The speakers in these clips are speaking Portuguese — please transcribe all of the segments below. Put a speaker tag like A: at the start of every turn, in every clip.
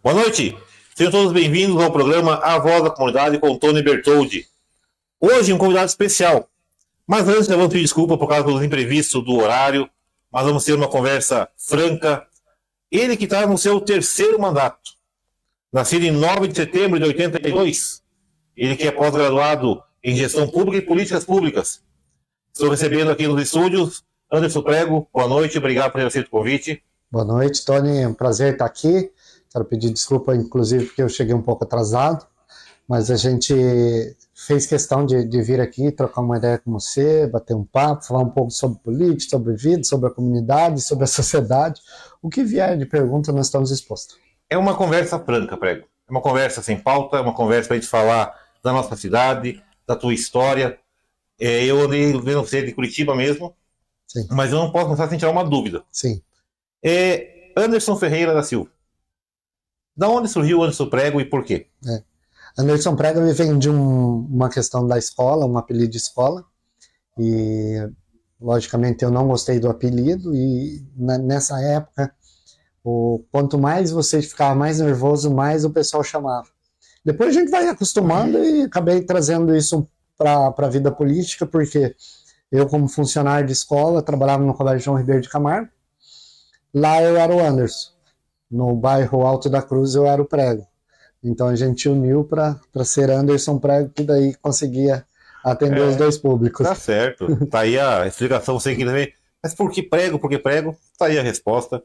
A: Boa noite, sejam todos bem-vindos ao programa A Voz da Comunidade com Tony Bertoldi. Hoje um convidado especial, mas antes eu vou pedir desculpa por causa dos imprevistos do horário, mas vamos ter uma conversa franca. Ele que está no seu terceiro mandato, nascido em 9 de setembro de 82, ele que é pós-graduado em Gestão Pública e Políticas Públicas. Estou recebendo aqui nos estúdios Anderson Prego. Boa noite, obrigado por ter aceito o convite.
B: Boa noite, Tony, é um prazer estar aqui. Quero pedir desculpa, inclusive, porque eu cheguei um pouco atrasado, mas a gente fez questão de vir aqui, trocar uma ideia com você, bater um papo, falar um pouco sobre política, sobre vida, sobre a comunidade, sobre a sociedade. O que vier de pergunta, nós estamos dispostos.
A: É uma conversa franca, Prego. É uma conversa sem pauta, é uma conversa para a gente falar da nossa cidade, da tua história. Eu andei vendo você de Curitiba mesmo, sim, mas eu não posso começar sem tirar uma dúvida.
B: Sim.
A: Anderson Ferreira da Silva. Da onde surgiu o Anderson Prego e por quê?
B: Anderson Prego vem de uma questão da escola, um apelido de escola, e logicamente eu não gostei do apelido, e nessa época, quanto mais você ficava mais nervoso, mais o pessoal chamava. Depois a gente vai acostumando e acabei trazendo isso para a vida política, porque eu, como funcionário de escola, trabalhava no Colégio João Ribeiro de Camargo. Lá eu era o Anderson. No bairro Alto da Cruz eu era o Prego. Então a gente uniu para ser Anderson Prego, que daí conseguia atender os dois públicos.
A: Tá certo. Tá aí a explicação, você que ver. Mas por que Prego? Por que Prego? Tá aí a resposta.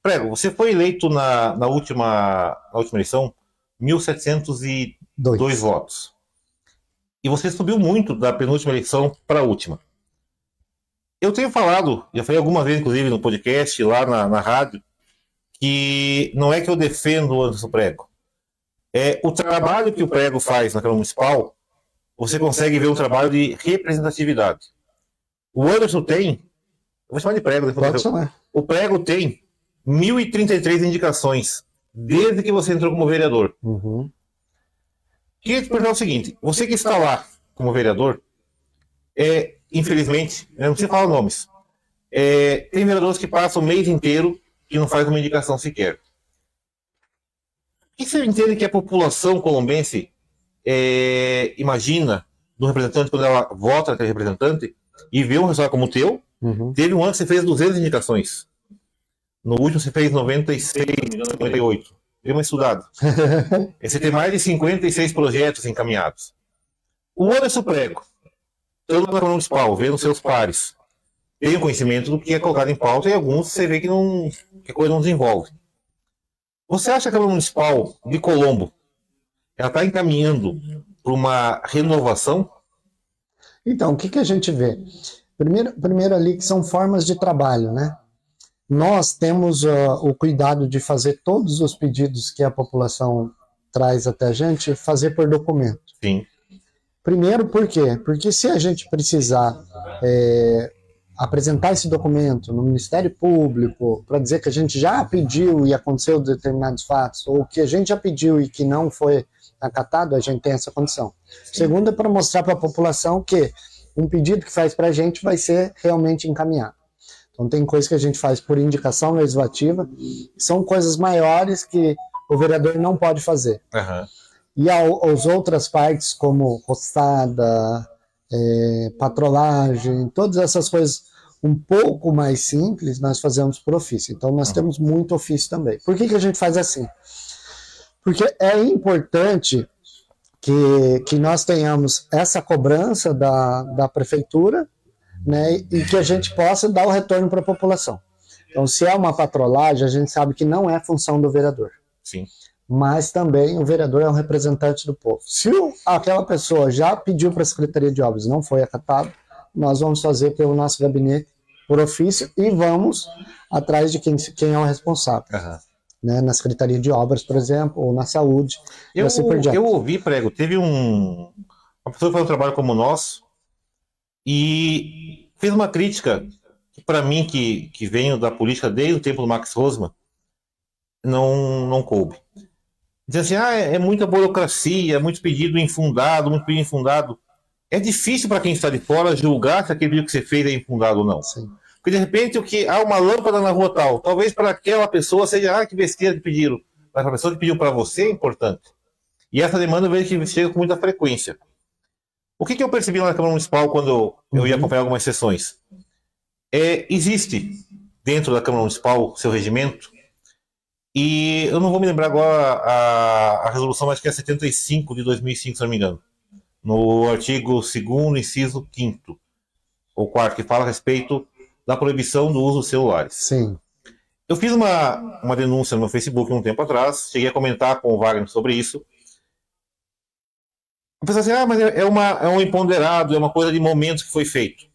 A: Prego, você foi eleito na última eleição 1.702 votos. E você subiu muito da penúltima eleição para a última. Eu tenho falado, já falei algumas vezes, inclusive, no podcast, lá na rádio, que não é que eu defendo o Anderson Prego. O trabalho que o Prego faz na Câmara Municipal, você consegue ver um trabalho de representatividade. O Anderson tem, eu vou chamar de Prego, depois o Prego tem 1.033 indicações, desde que você entrou como vereador.
B: Uhum.
A: Queria te perguntar o seguinte, você que está lá como vereador, infelizmente, eu não sei falar nomes, tem vereadores que passam o mês inteiro e não faz uma indicação sequer. O que você entende que a população colombense imagina do representante quando ela vota naquele representante e vê um resultado como o teu?
B: Uhum.
A: Teve um ano que você fez 200 indicações. No último você fez 96, 98. Deu uma estudada. Você tem mais de 56 projetos encaminhados. O Anderson Prego, todo na Câmara Municipal, vendo seus pares, tem o conhecimento do que é colocado em pauta e alguns você vê que a coisa não desenvolve. Você acha que a Câmara Municipal de Colombo ela está encaminhando para uma renovação?
B: Então, o que a gente vê? Primeiro ali que são formas de trabalho, né? Nós temos o cuidado de fazer todos os pedidos que a população traz até a gente, fazer por documento.
A: Sim.
B: Primeiro, por quê? Porque se a gente precisar apresentar esse documento no Ministério Público para dizer que a gente já pediu e aconteceu determinados fatos, ou que a gente já pediu e que não foi acatado, a gente tem essa condição. Sim. Segundo, é para mostrar para a população que um pedido que faz para a gente vai ser realmente encaminhado. Então tem coisas que a gente faz por indicação legislativa, são coisas maiores que o vereador não pode fazer.
A: Uhum.
B: E as outras partes, como roçada, patrolagem, todas essas coisas um pouco mais simples, nós fazemos por ofício. Então nós temos muito ofício também. Por que a gente faz assim? Porque é importante que nós tenhamos essa cobrança da prefeitura, né, e que a gente possa dar o retorno para a população. Então, se é uma patrolagem, a gente sabe que não é função do vereador.
A: Sim.
B: Mas também o vereador é um representante do povo. Se aquela pessoa já pediu para a Secretaria de Obras e não foi acatado, nós vamos fazer pelo nosso gabinete por ofício e vamos atrás de quem é o responsável.
A: Uhum.
B: Né, na Secretaria de Obras, por exemplo, ou na Saúde.
A: Eu ouvi, Prego, teve uma pessoa que faz um trabalho como o nosso e fez uma crítica que, para mim, que venho da política desde o tempo do Max Rosman, não coube. Diz assim, é muita burocracia, muito pedido infundado. É difícil para quem está de fora julgar se aquele pedido que você fez é infundado ou não.
B: Sim.
A: Porque de repente há uma lâmpada na rua tal, talvez para aquela pessoa seja, que besteira que pediram, mas para a pessoa que pediu para você é importante. E essa demanda eu vejo que chega com muita frequência. O que eu percebi lá na Câmara Municipal quando eu ia acompanhar algumas sessões? Existe dentro da Câmara Municipal seu regimento, e eu não vou me lembrar agora a resolução, acho que é 75 de 2005, se não me engano, no artigo 2º, inciso 5º, ou 4º, que fala a respeito da proibição do uso dos celulares.
B: Sim.
A: Eu fiz uma denúncia no meu Facebook um tempo atrás, cheguei a comentar com o Wagner sobre isso. Eu pensei assim, mas é um imponderado, é uma coisa de momentos que foi feito.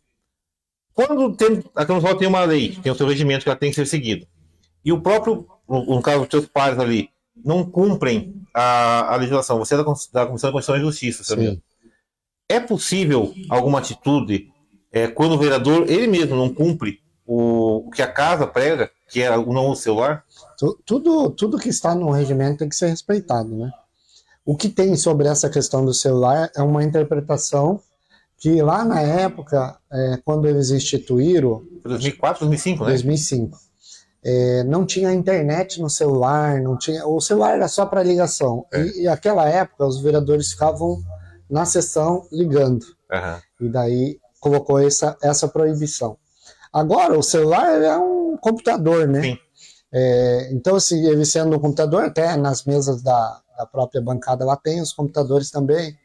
A: Quando a Câmara Municipal tem uma lei, tem o seu regimento que ela tem que ser seguido, e o próprio, no caso dos seus pares ali, não cumprem a legislação, você é da Comissão de Constituição e Justiça, sabe? É possível alguma atitude quando o vereador, ele mesmo não cumpre o que a casa prega, que é o não uso celular?
B: Tudo que está no regimento tem que ser respeitado, né? O que tem sobre essa questão do celular é uma interpretação que lá na época, quando eles instituíram...
A: 2004, 2005, né?
B: 2005. Não tinha internet no celular, o celular era só para ligação. E naquela época, os vereadores ficavam na sessão ligando.
A: Uhum.
B: E daí colocou essa proibição. Agora, o celular é um computador, né?
A: Sim.
B: Então, assim, ele sendo um computador, até nas mesas da própria bancada lá tem os computadores também.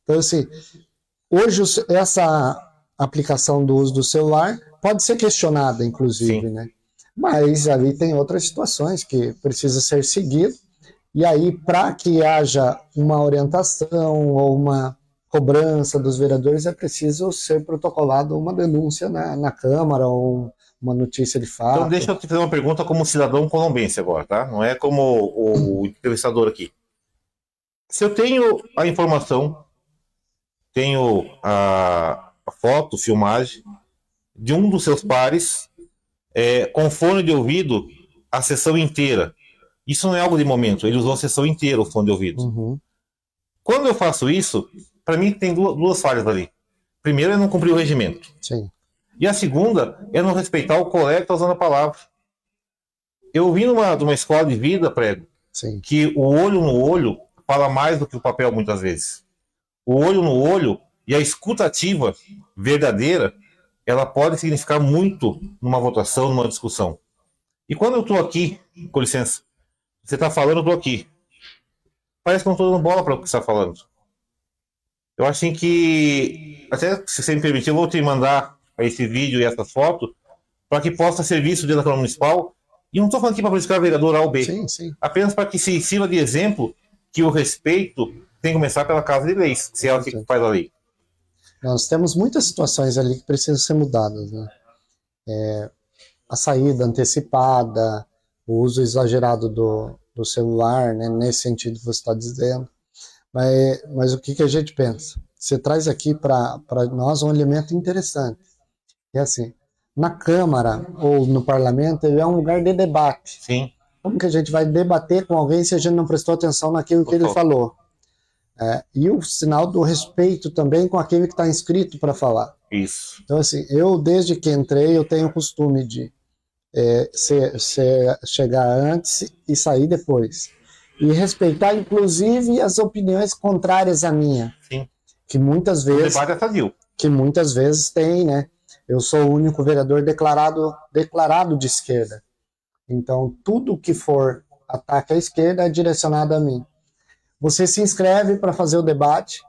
B: Então, assim, hoje essa aplicação do uso do celular pode ser questionada, inclusive, né? Mas ali tem outras situações que precisa ser seguido. E aí, para que haja uma orientação ou uma cobrança dos vereadores, é preciso ser protocolado uma denúncia na Câmara ou uma notícia de fato.
A: Então deixa eu te fazer uma pergunta como cidadão colombense agora, tá? Não é como o entrevistador aqui. Se eu tenho a informação, tenho a foto, filmagem de um dos seus pares com fone de ouvido a sessão inteira. Isso não é algo de momento, ele usou a sessão inteira o fone de ouvido.
B: Uhum.
A: Quando eu faço isso, para mim tem duas falhas ali. Primeiro é não cumprir o regimento.
B: Sim.
A: E a segunda é não respeitar o colega que está usando a palavra. Eu vi de uma escola de vida, prego,
B: Sim.
A: que o olho no olho fala mais do que o papel muitas vezes. O olho no olho e a escutativa verdadeira, ela pode significar muito numa votação, numa discussão. E quando eu estou aqui, com licença, você está falando, eu estou aqui. Parece que eu não estou dando bola para o que você está falando. Eu acho assim que, até se você me permitir, eu vou te mandar esse vídeo e essa foto para que possa ser visto dentro da Câmara Municipal. E não estou falando aqui para buscar vereador A ou B.
B: Sim, sim.
A: Apenas para que se sirva de exemplo que o respeito tem que começar pela Casa de Leis, se é ela que faz a lei.
B: Nós temos muitas situações ali que precisam ser mudadas, né? A saída antecipada, o uso exagerado do celular, né? Nesse sentido que você está dizendo. Mas o que a gente pensa? Você traz aqui para nós um elemento interessante. É assim, na Câmara ou no Parlamento, ele é um lugar de debate.
A: Sim.
B: Como que a gente vai debater com alguém se a gente não prestou atenção naquilo que ele falou? E o sinal do respeito também com aquele que está inscrito para falar.
A: Isso.
B: Então, assim, eu desde que entrei, eu tenho o costume de chegar antes e sair depois. E respeitar, inclusive, as opiniões contrárias à minha.
A: Sim.
B: Que muitas vezes...
A: O debate é sadio.
B: Que muitas vezes tem, né? Eu sou o único vereador declarado de esquerda. Então, tudo que for ataque à esquerda é direcionado a mim. Você se inscreve para fazer o debate,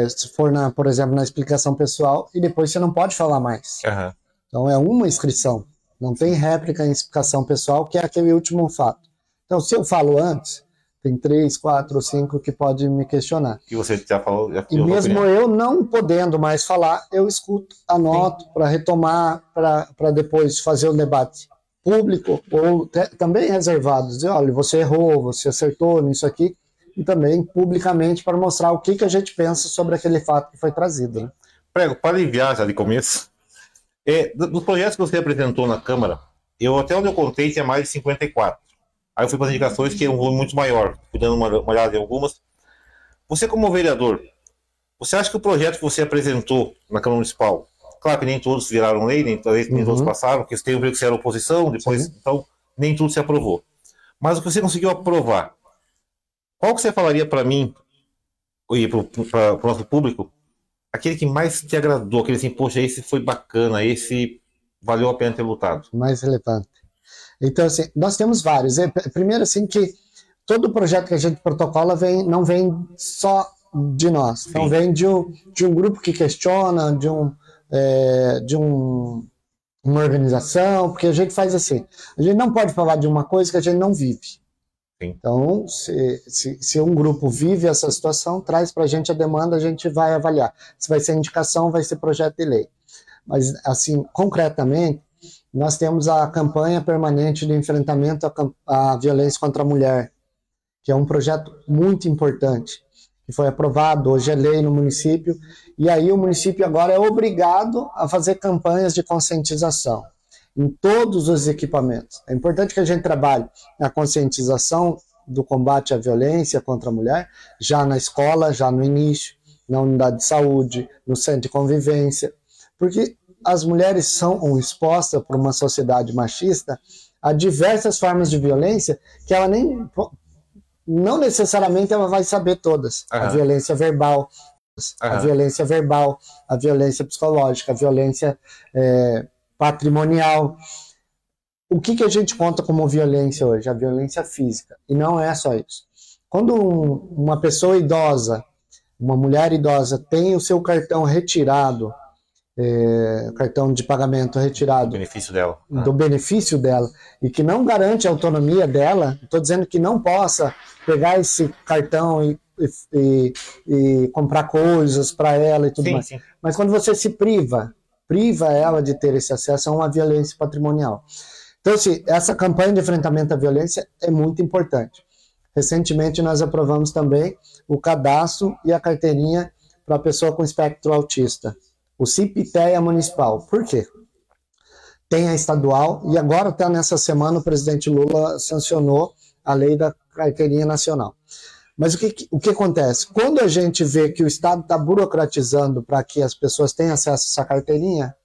B: se for, por exemplo, na explicação pessoal, e depois você não pode falar mais.
A: Uhum.
B: Então, é uma inscrição. Não tem réplica em explicação pessoal, que é aquele último fato. Então, se eu falo antes, tem 3, 4 ou 5 que podem me questionar.
A: Que você já falou.
B: E mesmo eu não podendo mais falar, eu escuto, anoto para retomar, para depois fazer o debate público ou também reservado. Dizer, olha, você errou, você acertou nisso aqui. E também publicamente para mostrar o que a gente pensa sobre aquele fato que foi trazido. Né?
A: Prego, para aliviar já de começo, dos projetos que você apresentou na Câmara, até onde eu contei tinha mais de 54. Aí eu fui para as indicações que é um volume muito maior, fui dando uma olhada em algumas. Você como vereador, você acha que o projeto que você apresentou na Câmara Municipal, Claro que nem todos viraram lei, nem todos passaram, porque tem um período que você era oposição, depois, então, nem tudo se aprovou. Mas o que você conseguiu aprovar, qual que você falaria para mim, e para o nosso público, aquele que mais te agradou, aquele assim, poxa, esse foi bacana, esse valeu a pena ter lutado?
B: Mais relevante. Então, assim, nós temos vários. Primeiro, assim, que todo projeto que a gente protocola não vem só de nós. Então, vem de um grupo que questiona, uma organização, porque a gente faz assim. A gente não pode falar de uma coisa que a gente não vive. Sim. Então, se um grupo vive essa situação, traz para a gente a demanda, a gente vai avaliar. Se vai ser indicação, vai ser projeto de lei. Mas, assim, concretamente, nós temos a campanha permanente de enfrentamento à violência contra a mulher, que é um projeto muito importante, que foi aprovado, hoje é lei no município, e aí o município agora é obrigado a fazer campanhas de conscientização em todos os equipamentos. É importante que a gente trabalhe na conscientização do combate à violência contra a mulher, já na escola, já no início, na unidade de saúde, no centro de convivência, porque as mulheres são expostas por uma sociedade machista a diversas formas de violência que ela não necessariamente ela vai saber todas. A violência verbal, a violência psicológica, a violência patrimonial. O que a gente conta como violência hoje? A violência física. E não é só isso. Quando uma pessoa idosa, uma mulher idosa, tem o seu cartão retirado, cartão de pagamento retirado do benefício dela, e que não garante a autonomia dela, estou dizendo que não possa pegar esse cartão e comprar coisas para ela e tudo mais. Sim. Mas quando você se priva ela de ter esse acesso a uma violência patrimonial. Então, assim, essa campanha de enfrentamento à violência é muito importante. Recentemente nós aprovamos também o cadastro e a carteirinha para a pessoa com espectro autista. O CIP-TEA municipal. Por quê? Tem a estadual, e agora até nessa semana o presidente Lula sancionou a lei da carteirinha nacional. Mas o que acontece? Quando a gente vê que o Estado está burocratizando para que as pessoas tenham acesso a essa carteirinha,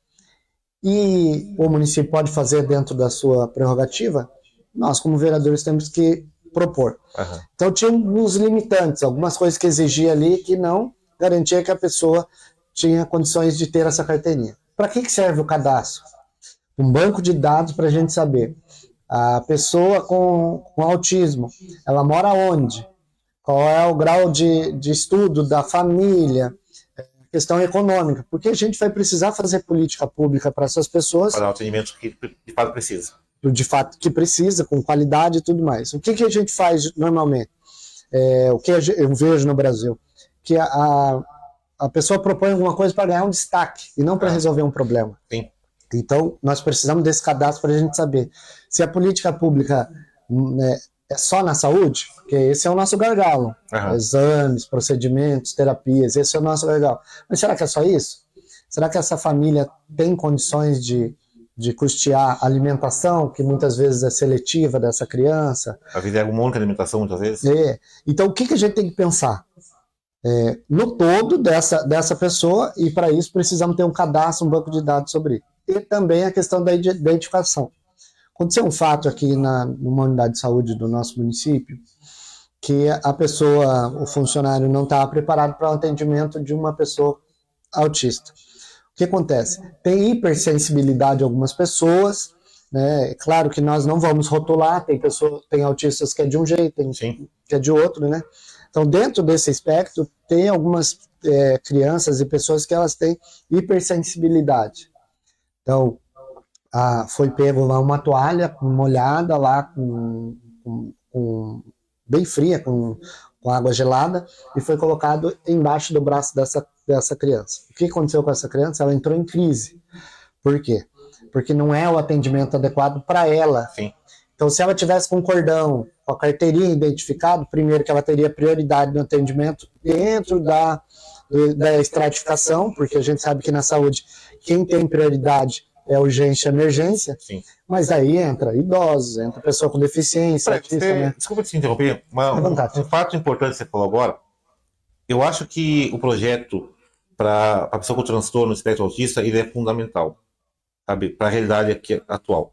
B: e o município pode fazer dentro da sua prerrogativa, nós como vereadores temos que propor. Então tinha uns limitantes, algumas coisas que exigia ali que não garantia que a pessoa tinha condições de ter essa carteirinha. Para que serve o cadastro? Um banco de dados para a gente saber. A pessoa com autismo, ela mora onde? Qual é o grau de estudo da família? Questão econômica. Porque a gente vai precisar fazer política pública para essas pessoas.
A: Para dar o atendimento que de fato precisa.
B: De fato que precisa, com qualidade e tudo mais. O que a gente faz normalmente? O que eu vejo no Brasil? Que a pessoa propõe alguma coisa para ganhar um destaque e não para resolver um problema.
A: Sim.
B: Então, nós precisamos desse cadastro para a gente saber se a política pública é só na saúde, porque esse é o nosso gargalo. Exames, procedimentos, terapias, esse é o nosso gargalo. Mas será que é só isso? Será que essa família tem condições de custear a alimentação, que muitas vezes é seletiva dessa criança?
A: A vida é uma única alimentação, muitas vezes.
B: Então, o que a gente tem que pensar? No todo dessa pessoa, e para isso precisamos ter um cadastro, um banco de dados sobre isso. E também a questão da identificação. Aconteceu um fato aqui numa unidade de saúde do nosso município, que a pessoa, o funcionário, não estava preparado para o atendimento de uma pessoa autista. O que acontece? Tem hipersensibilidade de algumas pessoas, né? Claro que nós não vamos rotular, tem autistas que é de um jeito, tem que é de outro, né? Então, dentro desse espectro, tem algumas crianças e pessoas que elas têm hipersensibilidade. Então, foi pego lá uma toalha molhada, lá bem fria, com água gelada, e foi colocado embaixo do braço dessa criança. O que aconteceu com essa criança? Ela entrou em crise. Por quê? Porque não é o atendimento adequado para ela.
A: Sim.
B: Então, se ela tivesse com cordão, com a carteirinha identificado, primeiro que ela teria prioridade no atendimento dentro da estratificação, porque a gente sabe que na saúde quem tem prioridade é urgência e emergência.
A: Sim.
B: Mas aí entra idosos, entra pessoa com deficiência. Né?
A: Desculpa te interromper, mas um fato importante que você falou agora, eu acho que o projeto para a pessoa com transtorno espectro autista, ele é fundamental, sabe, para a realidade aqui, atual.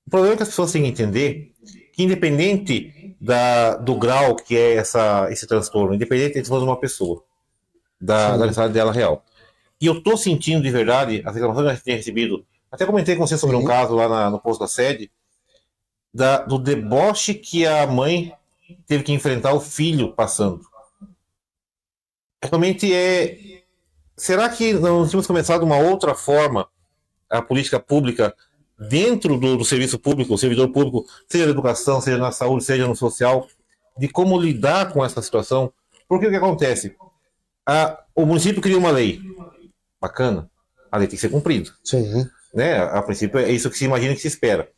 A: O problema é que as pessoas têm que entender que, independente do grau que é esse transtorno, independente de uma pessoa, da necessidade dela real. E eu estou sentindo de verdade, as reclamações que a gente tem recebido, até comentei com você sobre um caso lá no posto da sede, do deboche que a mãe teve que enfrentar o filho passando. Realmente será que não tínhamos começado uma outra forma, a política pública, dentro do serviço público, o servidor público, seja na educação, seja na saúde, seja no social, de como lidar com essa situação? Porque o que acontece? O município cria uma lei. Bacana. A lei tem que ser cumprida.
B: Sim.
A: Né? A princípio é isso que se imagina, que se espera.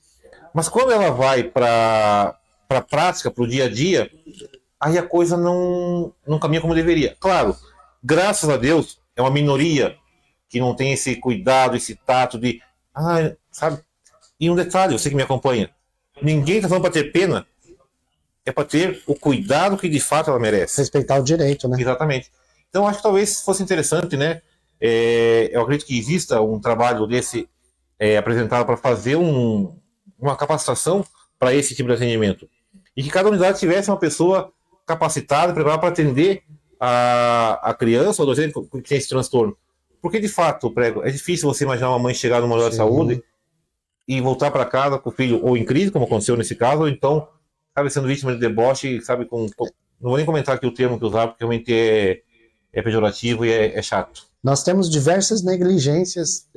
A: Mas quando ela vai para a prática, para o dia a dia, aí a coisa não caminha como deveria. Claro, graças a Deus, é uma minoria que não tem esse cuidado, esse tato de... sabe? E um detalhe, você que me acompanha, ninguém está falando para ter pena, é para ter o cuidado que de fato ela merece.
B: Respeitar o direito, né?
A: Exatamente. Então acho que talvez fosse interessante, né? Eu acredito que exista um trabalho desse apresentado para fazer uma capacitação para esse tipo de atendimento. E que cada unidade tivesse uma pessoa capacitada, preparada para atender a criança ou adolescente que tem esse transtorno. Porque, de fato, Prego, é difícil você imaginar uma mãe chegar numa unidade de saúde e voltar para casa com o filho ou em crise, como aconteceu nesse caso, ou então, sabe, sendo vítima de deboche, sabe, não vou nem comentar aqui o termo que usar, porque realmente é pejorativo e é chato.
B: Nós temos diversas negligências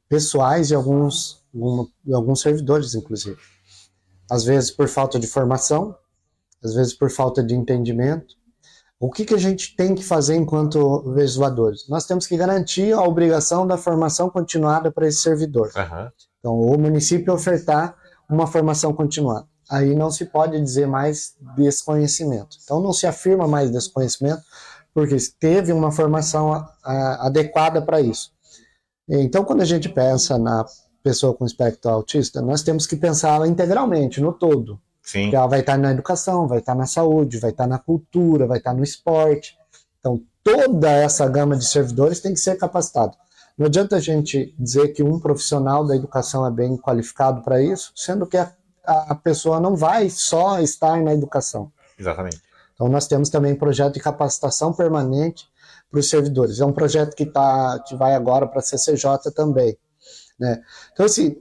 B: pessoais de alguns servidores, inclusive. Às vezes por falta de formação, às vezes por falta de entendimento. O que a gente tem que fazer enquanto legisladores? Nós temos que garantir a obrigação da formação continuada para esse servidor.
A: Uhum.
B: Então, o município ofertar uma formação continuada. Aí não se pode dizer mais desconhecimento. Então, não se afirma mais desconhecimento, porque teve uma formação adequada para isso. Então, quando a gente pensa na pessoa com espectro autista, nós temos que pensar ela integralmente, no todo.
A: Sim.
B: Porque ela vai estar na educação, vai estar na saúde, vai estar na cultura, vai estar no esporte. Então, toda essa gama de servidores tem que ser capacitado. Não adianta a gente dizer que um profissional da educação é bem qualificado para isso, sendo que a pessoa não vai só estar na educação.
A: Exatamente.
B: Então, nós temos também projeto de capacitação permanente para os servidores. É um projeto que vai agora para a CCJ também. Né? Então, assim,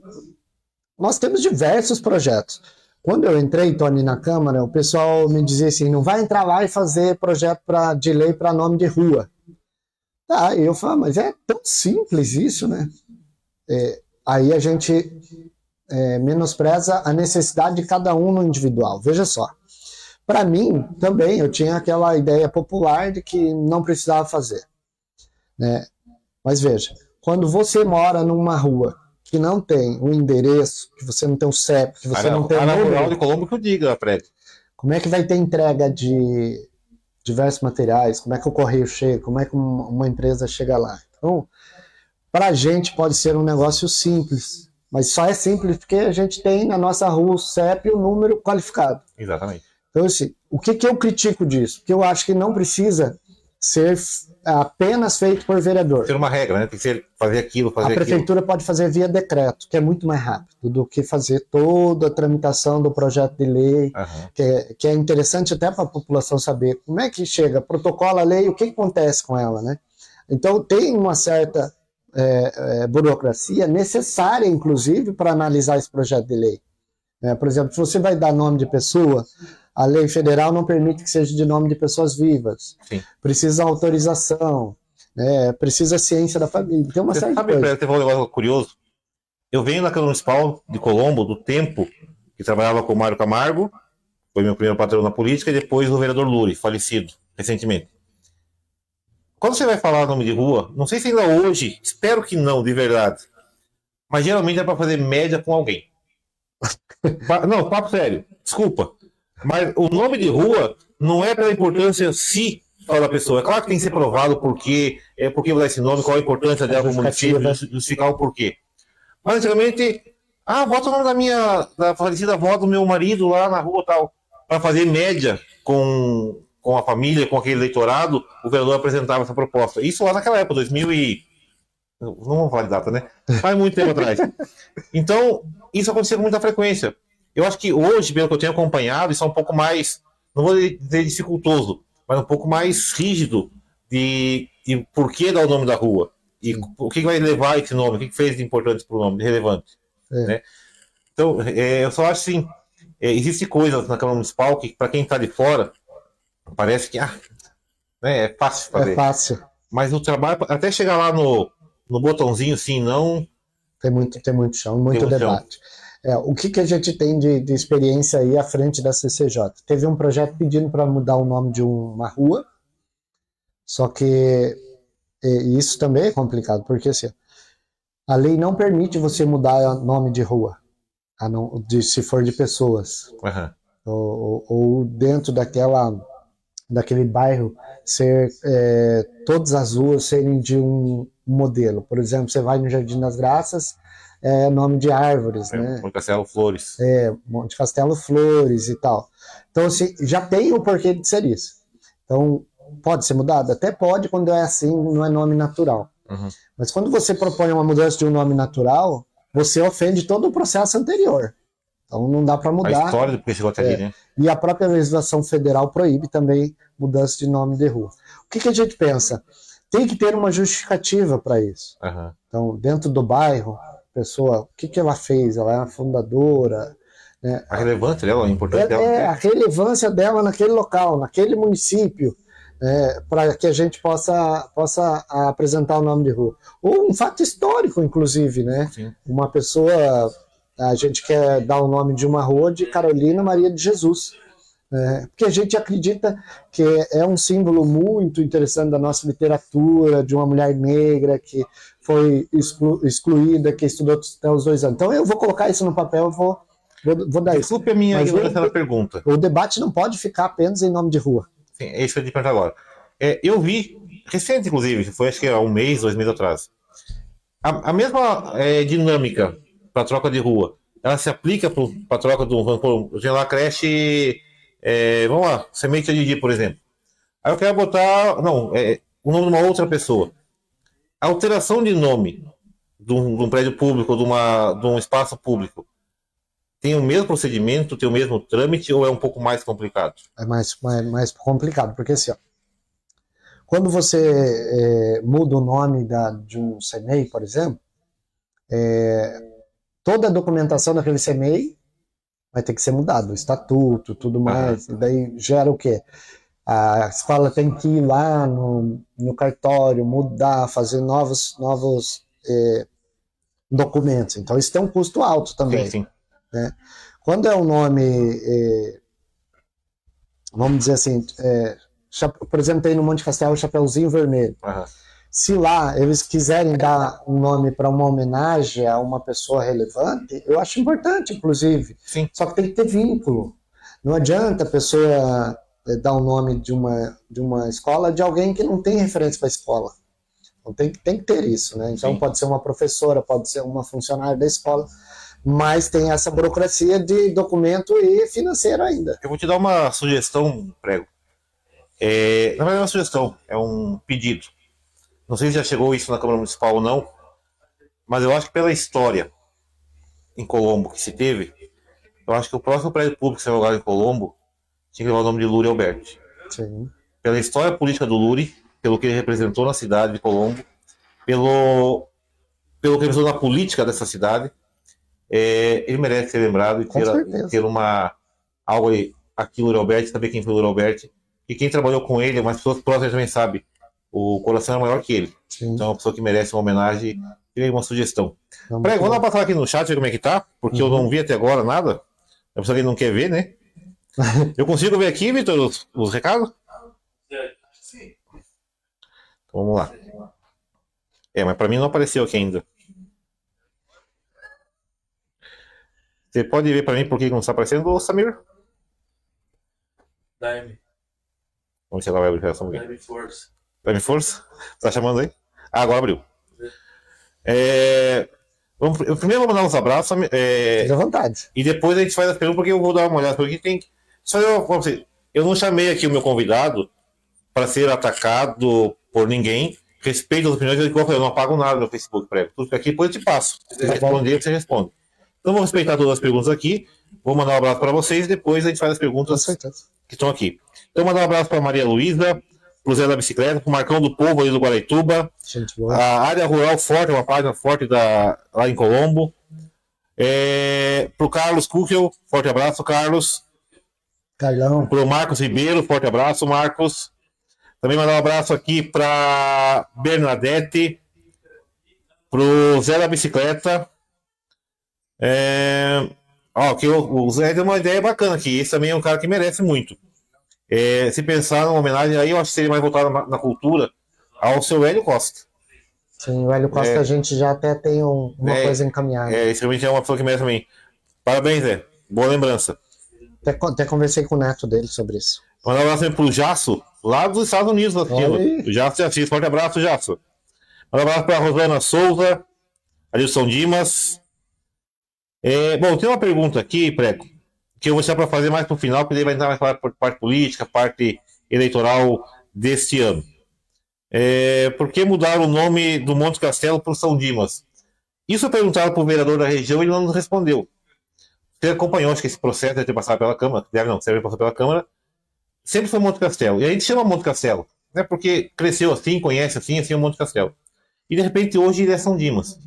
B: nós temos diversos projetos. Quando eu entrei, Tony, na Câmara, o pessoal me dizia assim, não vai entrar lá e fazer projeto de lei para nome de rua. Tá, eu falo, mas é tão simples isso, né? Aí a gente menospreza a necessidade de cada um no individual. Veja só. Para mim, também, eu tinha aquela ideia popular de que não precisava fazer. Né? Mas veja, quando você mora numa rua que não tem o endereço, que você não tem o CEP, que você não tem o número...
A: rural de Colombo que eu diga, Fred.
B: Como é que vai ter entrega de diversos materiais? Como é que o correio chega? Como é que uma empresa chega lá? Então, para a gente pode ser um negócio simples, mas só é simples porque a gente tem na nossa rua o CEP e o número qualificado.
A: Exatamente.
B: Então, assim, o que eu critico disso? Que eu acho que não precisa ser apenas feito por vereador.
A: Ser uma regra, né? Tem que ser fazer aquilo, fazer aquilo.
B: A prefeitura pode fazer via decreto, que é muito mais rápido do que fazer toda a tramitação do projeto de lei, que é interessante até para a população saber como é que chega, protocola a lei, o que acontece com ela, né? Então, tem uma certa burocracia necessária, inclusive, para analisar esse projeto de lei. Por exemplo, se você vai dar nome de pessoa, a lei federal não permite que seja de nome de pessoas vivas.
A: Sim.
B: Precisa autorização, precisa ciência da família. Tem uma série de coisas.
A: Você falou um negócio curioso. Eu venho na Câmara Municipal de Colombo, do tempo que trabalhava com o Mário Camargo, foi meu primeiro patrão na política, e depois o vereador Luri, falecido recentemente. Quando você vai falar nome de rua, não sei se ainda hoje, espero que não, de verdade, mas geralmente é para fazer média com alguém. Não, papo sério, desculpa. Mas o nome de rua não é pela importância se da pessoa. É claro que tem que ser provado porque vai dar esse nome, qual a importância dela no município, justificar o porquê. Mas antigamente, bota o nome da falecida avó do meu marido lá na rua tal, para fazer média com com a família, com aquele eleitorado, o vereador apresentava essa proposta. Isso lá naquela época, 2000 e... Não vamos falar de data, né? Faz muito tempo atrás. Então, isso acontecia com muita frequência. Eu acho que hoje, pelo que eu tenho acompanhado, isso é um pouco mais, não vou dizer dificultoso, mas um pouco mais rígido de por que dar o nome da rua. E o que vai levar esse nome, o que fez de importante para o nome, de relevante. Né? Então, eu só acho assim, existem coisas na Câmara Municipal que, para quem está de fora, parece que né, é fácil fazer.
B: É fácil.
A: Mas o trabalho, até chegar lá no botãozinho, assim, não...
B: Tem muito chão, muito debate. O que a gente tem de experiência aí à frente da CCJ? Teve um projeto pedindo para mudar o nome de uma rua, só que isso também é complicado, porque assim, a lei não permite você mudar o nome de rua, se for de pessoas. Ou dentro daquele bairro, todas as ruas serem de um modelo. Por exemplo, você vai no Jardim das Graças, nome de árvores, né?
A: Monte Castelo Flores.
B: Monte Castelo Flores e tal. Então, assim, já tem o porquê de ser isso. Então, pode ser mudado? Até pode, quando é assim, não é nome natural. Mas quando você propõe uma mudança de um nome natural, você ofende todo o processo anterior. Então, não dá para mudar.
A: A história do que chegou até ali, né?
B: E a própria legislação federal proíbe também mudança de nome de rua. O que a gente pensa? Tem que ter uma justificativa para isso. Então, dentro do bairro, pessoa, o que ela fez? Ela é uma fundadora. Né?
A: A relevância dela, a importância dela.
B: A relevância dela naquele local, naquele município, para que a gente possa apresentar o nome de rua. Ou um fato histórico, inclusive, né?
A: Sim.
B: Uma pessoa, a gente quer dar o nome de uma rua de Carolina Maria de Jesus. Porque a gente acredita que é um símbolo muito interessante da nossa literatura, de uma mulher negra que foi excluída, que estudou até os 2 anos. Então eu vou colocar isso no papel, vou dar isso.
A: Desculpe a minha ignorância da pergunta.
B: O debate não pode ficar apenas em nome de rua.
A: Sim, é isso que eu te pergunto agora. Eu vi, recente inclusive, foi acho que há 1 mês, 2 meses atrás, a mesma dinâmica para a troca de rua, ela se aplica para a troca do... Eu tenho lá a creche... vamos lá, Semente de, por exemplo. Aí eu quero botar o nome de uma outra pessoa. A alteração de nome de um prédio público, de um espaço público, tem o mesmo procedimento, tem o mesmo trâmite ou é um pouco mais complicado?
B: É mais complicado, porque assim, quando você muda o nome de um CMEI, por exemplo, toda a documentação daquele CMEI vai ter que ser mudado, o estatuto, tudo mais, e daí gera o quê? A escola tem que ir lá no cartório, mudar, fazer novos documentos. Então isso tem um custo alto também.
A: Sim.
B: Né? Quando é um nome, vamos dizer assim, por exemplo, tem no Monte Castelo o Chapeuzinho Vermelho. Se lá eles quiserem dar um nome para uma homenagem a uma pessoa relevante, eu acho importante, inclusive.
A: Sim.
B: Só que tem que ter vínculo. Não adianta a pessoa dar o nome de uma escola de alguém que não tem referência para a escola. Então tem que ter isso, né? Então pode ser uma professora, pode ser uma funcionária da escola, mas tem essa burocracia de documento e financeiro ainda.
A: Eu vou te dar uma sugestão, Prego. Na verdade não é uma sugestão, é um pedido. Não sei se já chegou isso na Câmara Municipal ou não, mas eu acho que pela história em Colombo que se teve, eu acho que o próximo prédio público que será jogado em Colombo tinha que levar o nome de Luri Alberti.
B: Sim.
A: Pela história política do Luri, pelo que ele representou na cidade de Colombo, pelo que ele representou na política dessa cidade, ele merece ser lembrado e ter algo aqui Luri Alberti, saber quem foi o Luri Alberti, e quem trabalhou com ele, mas pessoas próximas também sabem. O coração é maior que ele.
B: Sim.
A: Então é uma pessoa que merece uma homenagem e uma sugestão. Peraí, vamos dar uma passada aqui no chat, ver como é que tá, porque eu não vi até agora nada. A pessoa que não quer ver, né? Eu consigo ver aqui, Vitor, os recados?
C: Sim.
A: Então, vamos lá. Mas pra mim não apareceu aqui ainda. Você pode ver pra mim por que não está aparecendo, Samir?
C: Dime.
A: Vamos ver se ela vai abrir essa mulher.
C: Dime Force.
A: Dime Force? Tá chamando aí? Agora abriu. Primeiro vamos dar uns abraços.
B: Fique à vontade.
A: E depois a gente faz as perguntas, porque eu vou dar uma olhada. Porque tem. Só eu, vamos dizer, Eu não chamei aqui o meu convidado para ser atacado por ninguém. Respeito as opiniões, eu não apago nada no Facebook, prego. Tudo que aqui, depois eu te passo. Se você responder, você responde. Então, vou respeitar todas as perguntas aqui. Vou mandar um abraço para vocês. Depois a gente faz as perguntas que estão aqui. Então, mandar um abraço para Maria Luísa, para o Zé da Bicicleta, para o Marcão do Povo ali do Guaraituba. A área rural forte, uma página forte lá em Colombo. Para o Carlos Kuchel, forte abraço, Carlos.
B: Carlão.
A: Para o Marcos Ribeiro, forte abraço, Marcos. Também mandar um abraço aqui para Bernadette, para o Zé da Bicicleta. O Zé deu uma ideia bacana aqui. Esse também é um cara que merece muito. Se pensar numa homenagem aí, eu acho que seria mais voltado na cultura ao seu Hélio Costa.
B: Sim, o Hélio Costa a gente já até tem uma coisa encaminhada.
A: Esse realmente é uma pessoa que merece também. Parabéns, Zé. Boa lembrança.
B: Até conversei com o neto dele sobre isso.
A: Mandar um abraço também pro Jasso, lá dos Estados Unidos. O Jasso já assiste. Forte abraço, Jasso. Mandar um abraço para a Rosana Souza, Adilson Dimas. Bom, tem uma pergunta aqui, Preco, que eu vou deixar para fazer mais para o final, porque daí vai entrar mais para a parte política, parte eleitoral deste ano. Por que mudaram o nome do Monte Castelo para o São Dimas? Isso perguntaram para o vereador da região e ele não nos respondeu. Você acompanhou, acho que esse processo deve ter passado pela Câmara, deve passar pela Câmara, sempre foi Monte Castelo. E a gente chama Monte Castelo, né, porque cresceu assim, conhece assim é o Monte Castelo. E de repente hoje ele é São Dimas.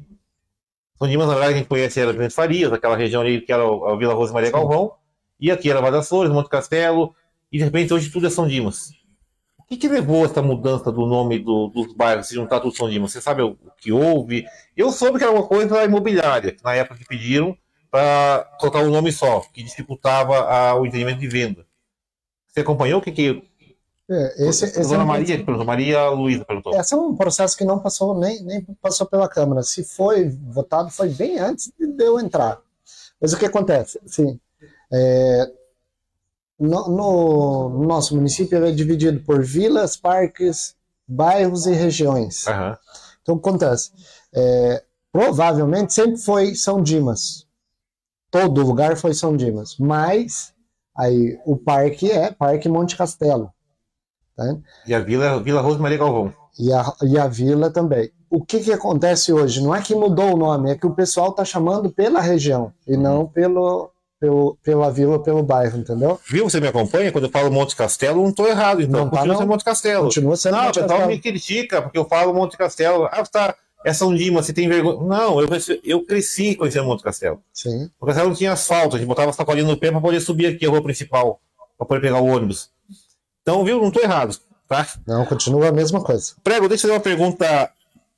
A: São Dimas, na verdade, a gente conhece era Bento Farias, aquela região ali que era a Vila Rosa Maria Galvão, e aqui era Vale das Flores, Monte Castelo, e de repente hoje tudo é São Dimas. O que levou essa mudança do nome dos bairros, se juntar tudo São Dimas? Você sabe o que houve? Eu soube que era uma coisa imobiliária, na época que pediram para colocar um nome só, que dificultava o entendimento de venda. Você acompanhou o que Dona Maria perguntou, Maria Luísa perguntou.
B: Esse é um processo que não passou, nem passou pela Câmara. Se foi votado, foi bem antes de eu entrar. Mas o que acontece? Assim, no nosso município ele é dividido por vilas, parques, bairros e regiões.
A: Uhum.
B: Então, o que acontece? Provavelmente sempre foi São Dimas. Todo lugar foi São Dimas. Mas aí o parque é Parque Monte Castelo. Tá?
A: E a Vila Rosa Maria Galvão.
B: E a vila também. O que acontece hoje? Não é que mudou o nome, é que o pessoal está chamando pela região e não pela vila, pelo bairro, entendeu?
A: Viu? Você me acompanha? Quando eu falo Monte Castelo, não estou errado. Então,
B: não
A: continua sendo Monte Castelo.
B: Continua sendo
A: Monte
B: Castelo.
A: O pessoal me critica porque eu falo Monte Castelo. É São Dimas, você tem vergonha. Não, eu cresci conhecendo Monte Castelo.
B: Sim.
A: O Castelo não tinha asfalto, a gente botava sacolinha no pé para poder subir aqui a rua principal, para poder pegar o ônibus. Então, viu? Não estou errado, tá?
B: Não, continua a mesma coisa.
A: Prego, deixa eu fazer uma pergunta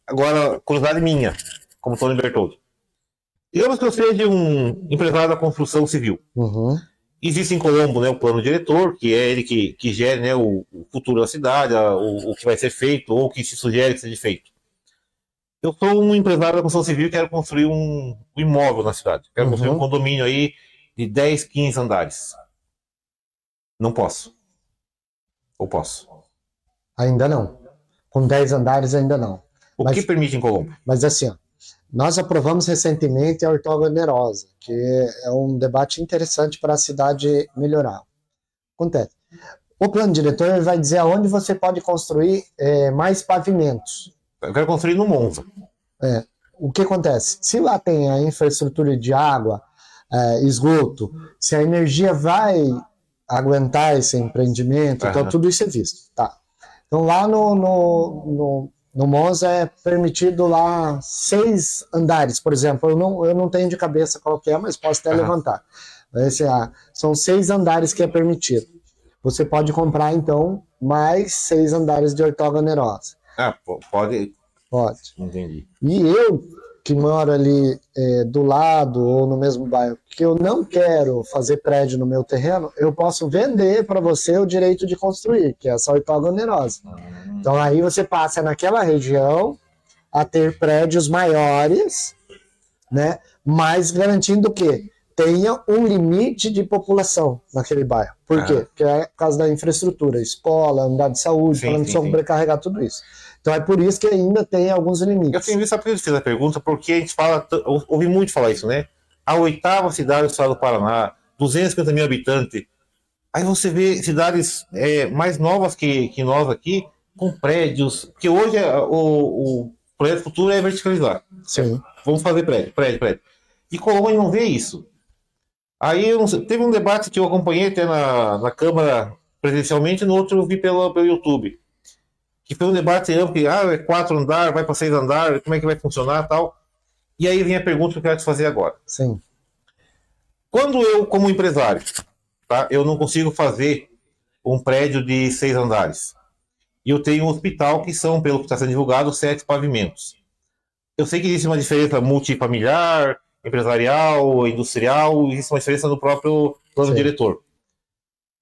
A: agora, curiosidade minha, como Tony Bertoldi. Digamos que eu seja um empresário da construção civil.
B: Uhum.
A: Existe em Colombo, né, o plano diretor, que é ele que gere, né, o futuro da cidade, o que vai ser feito, ou o que se sugere que seja feito. Eu sou um empresário da construção civil e quero construir um imóvel na cidade. Quero construir um condomínio aí de 10, 15 andares. Não posso. Ou posso?
B: Ainda não. Com 10 andares ainda não.
A: O que permite em Colombo?
B: Mas assim, ó, nós aprovamos recentemente a ortogonerosa, que é um debate interessante para a cidade melhorar. Acontece. O plano diretor vai dizer aonde você pode construir mais pavimentos.
A: Eu quero construir no Monza.
B: O que acontece? Se lá tem a infraestrutura de água, esgoto, se a energia vai aguentar esse empreendimento, então tudo isso é visto. Tá. Então lá no Monza é permitido lá 6 andares, por exemplo. Eu não tenho de cabeça qual que é, mas posso até levantar. São 6 andares que é permitido. Você pode comprar, então, mais 6 andares de ortogonerosa.
A: Pode?
B: Pode.
A: Entendi.
B: E eu, que moro ali do lado ou no mesmo bairro, que eu não quero fazer prédio no meu terreno, eu posso vender para você o direito de construir, que é essa ortogonerosa. Então aí você passa naquela região a ter prédios maiores, né? Mas garantindo o quê? Tenha um limite de população naquele bairro. Por quê? Porque é por causa da infraestrutura, escola, unidade de saúde, para não sobrecarregar tudo isso. Então é por isso que ainda tem alguns limites.
A: Eu tenho visto, sabe por que eu fiz a pergunta? Porque a gente ouvi muito falar isso, né? A 8ª cidade do estado do Paraná, 250 mil habitantes. Aí você vê cidades mais novas que nós aqui, com prédios, porque hoje o projeto futuro é verticalizar.
B: Sim.
A: Vamos fazer prédio. E Colônia não vê isso. Aí teve um debate que eu acompanhei até na Câmara presencialmente, no outro eu vi pelo YouTube. Que foi um debate amplo, que é 4 andares, vai para 6 andares, como é que vai funcionar e tal. E aí vem a pergunta que eu quero te fazer agora.
B: Sim.
A: Quando eu, como empresário, tá, eu não consigo fazer um prédio de 6 andares, e eu tenho um hospital que são, pelo que está sendo divulgado, 7 pavimentos. Eu sei que existe uma diferença multifamiliar, empresarial, industrial, existe uma diferença no próprio plano diretor.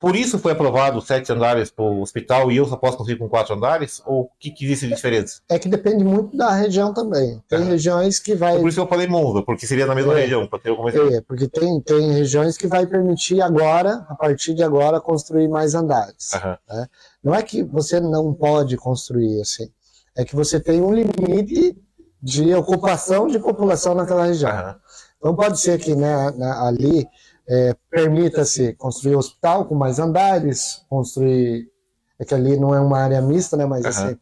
A: Por isso foi aprovado 7 andares para o hospital e eu só posso construir com 4 andares? Ou o que existe de diferença?
B: É que depende muito da região também. Tem regiões que vai...
A: Por isso que eu falei Monza, porque seria na mesma região, para ter alguma ideia.
B: Porque tem regiões que vai permitir agora, a partir de agora, construir mais andares. Né? Não é que você não pode construir assim, é que você tem um limite de ocupação de população naquela região. Então pode ser que ali permita-se construir hospital com mais andares, construir, é que ali não é uma área mista, né, mas assim,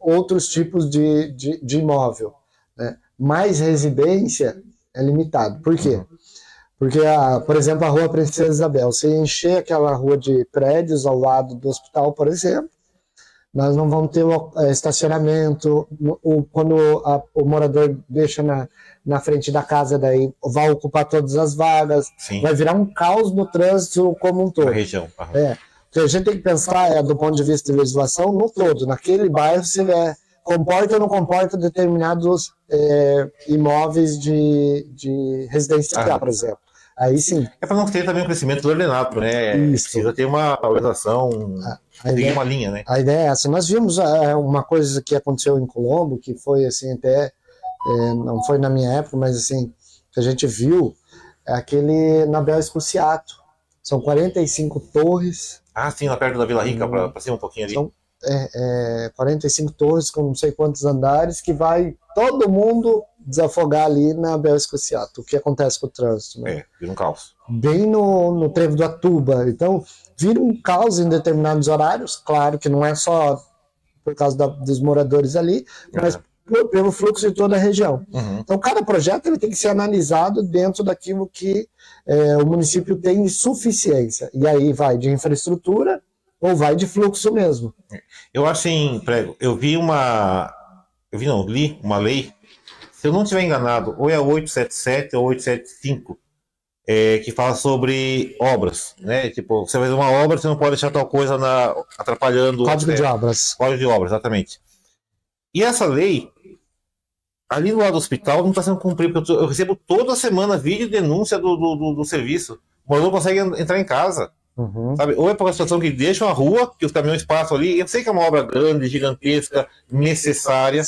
B: outros tipos de imóvel. Né? Mais residência é limitado. Por quê? Porque, por exemplo, a Rua Princesa Isabel, se encher aquela rua de prédios ao lado do hospital, por exemplo, nós não vamos ter estacionamento, quando o morador deixa na frente da casa, daí vai ocupar todas as vagas, vai virar um caos no trânsito como um todo.
A: Na região.
B: O que a gente tem que pensar do ponto de vista de legislação no todo, naquele bairro se comporta ou não comporta determinados imóveis de residencial, por exemplo. Aí sim.
A: É para não ter também um crescimento ordenado, né?
B: Isso.
A: Precisa ter uma organização, tem uma linha, né?
B: A ideia é essa. Nós vimos uma coisa que aconteceu em Colombo, que foi assim, até, não foi na minha época, mas assim, que a gente viu, aquele na Bel Escociato. São 45 torres.
A: Sim, lá perto da Vila Rica, para cima um pouquinho ali.
B: São 45 torres com não sei quantos andares, que vai todo mundo desafogar ali na Bel Escociato. O que acontece com o trânsito? Né?
A: Vira um caos.
B: Bem no trevo do Atuba. Então, vira um caos em determinados horários. Claro que não é só por causa dos moradores ali, mas pelo fluxo de toda a região. Então, cada projeto ele tem que ser analisado dentro daquilo que o município tem de suficiência. E aí vai de infraestrutura ou vai de fluxo mesmo.
A: Eu acho assim, Prego, li uma lei, se eu não estiver enganado, ou é a 877 ou 875, que fala sobre obras, né? Tipo, você vai fazer uma obra, você não pode deixar tal coisa atrapalhando...
B: Código de obras.
A: Código de obras, exatamente. E essa lei, ali do lado do hospital, não está sendo cumprida, porque eu recebo toda semana vídeo de denúncia do serviço. O morador consegue entrar em casa. Sabe? Ou é por uma situação que deixam a rua, que os caminhões passam ali. Eu sei que é uma obra grande, gigantesca, necessária,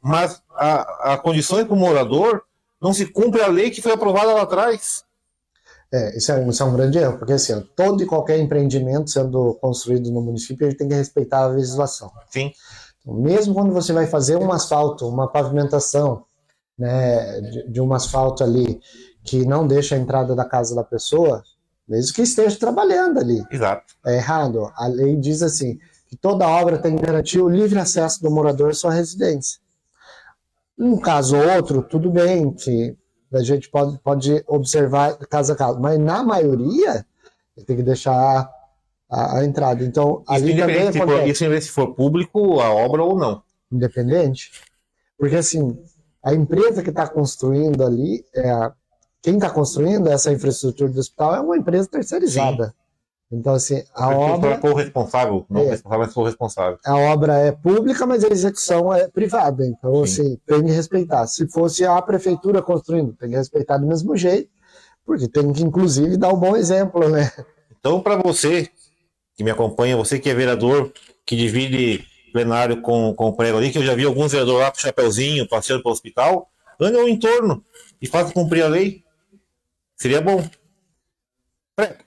A: mas a condições para o morador não se cumpre a lei que foi aprovada lá atrás.
B: Isso é um grande erro, porque assim, todo e qualquer empreendimento sendo construído no município, ele tem que respeitar a legislação.
A: Sim.
B: Então, mesmo quando você vai fazer um asfalto, uma pavimentação, né, de um asfalto ali, que não deixa a entrada da casa da pessoa, mesmo que esteja trabalhando ali.
A: Exato.
B: É errado. A lei diz assim, que toda obra tem que garantir o livre acesso do morador à sua residência. Um caso ou outro, tudo bem, que a gente pode observar caso a caso, mas na maioria, tem que deixar a entrada. Então, ali também
A: independente se for público a obra ou não.
B: Independente. Porque assim, a empresa que está construindo ali, quem está construindo essa infraestrutura do hospital é uma empresa terceirizada. Sim. Então, assim, a obra...
A: for responsável, não responsável, mas for responsável.
B: A obra é pública, mas a execução é privada. Então, assim, tem que respeitar. Se fosse a prefeitura construindo, tem que respeitar do mesmo jeito, porque tem que, inclusive, dar um bom exemplo, né?
A: Então, para você que me acompanha, você que é vereador, que divide plenário com o Prego ali, que eu já vi alguns vereadores lá com o chapeuzinho, passeando pelo hospital, ande ao entorno e faça cumprir a lei. Seria bom. Prego.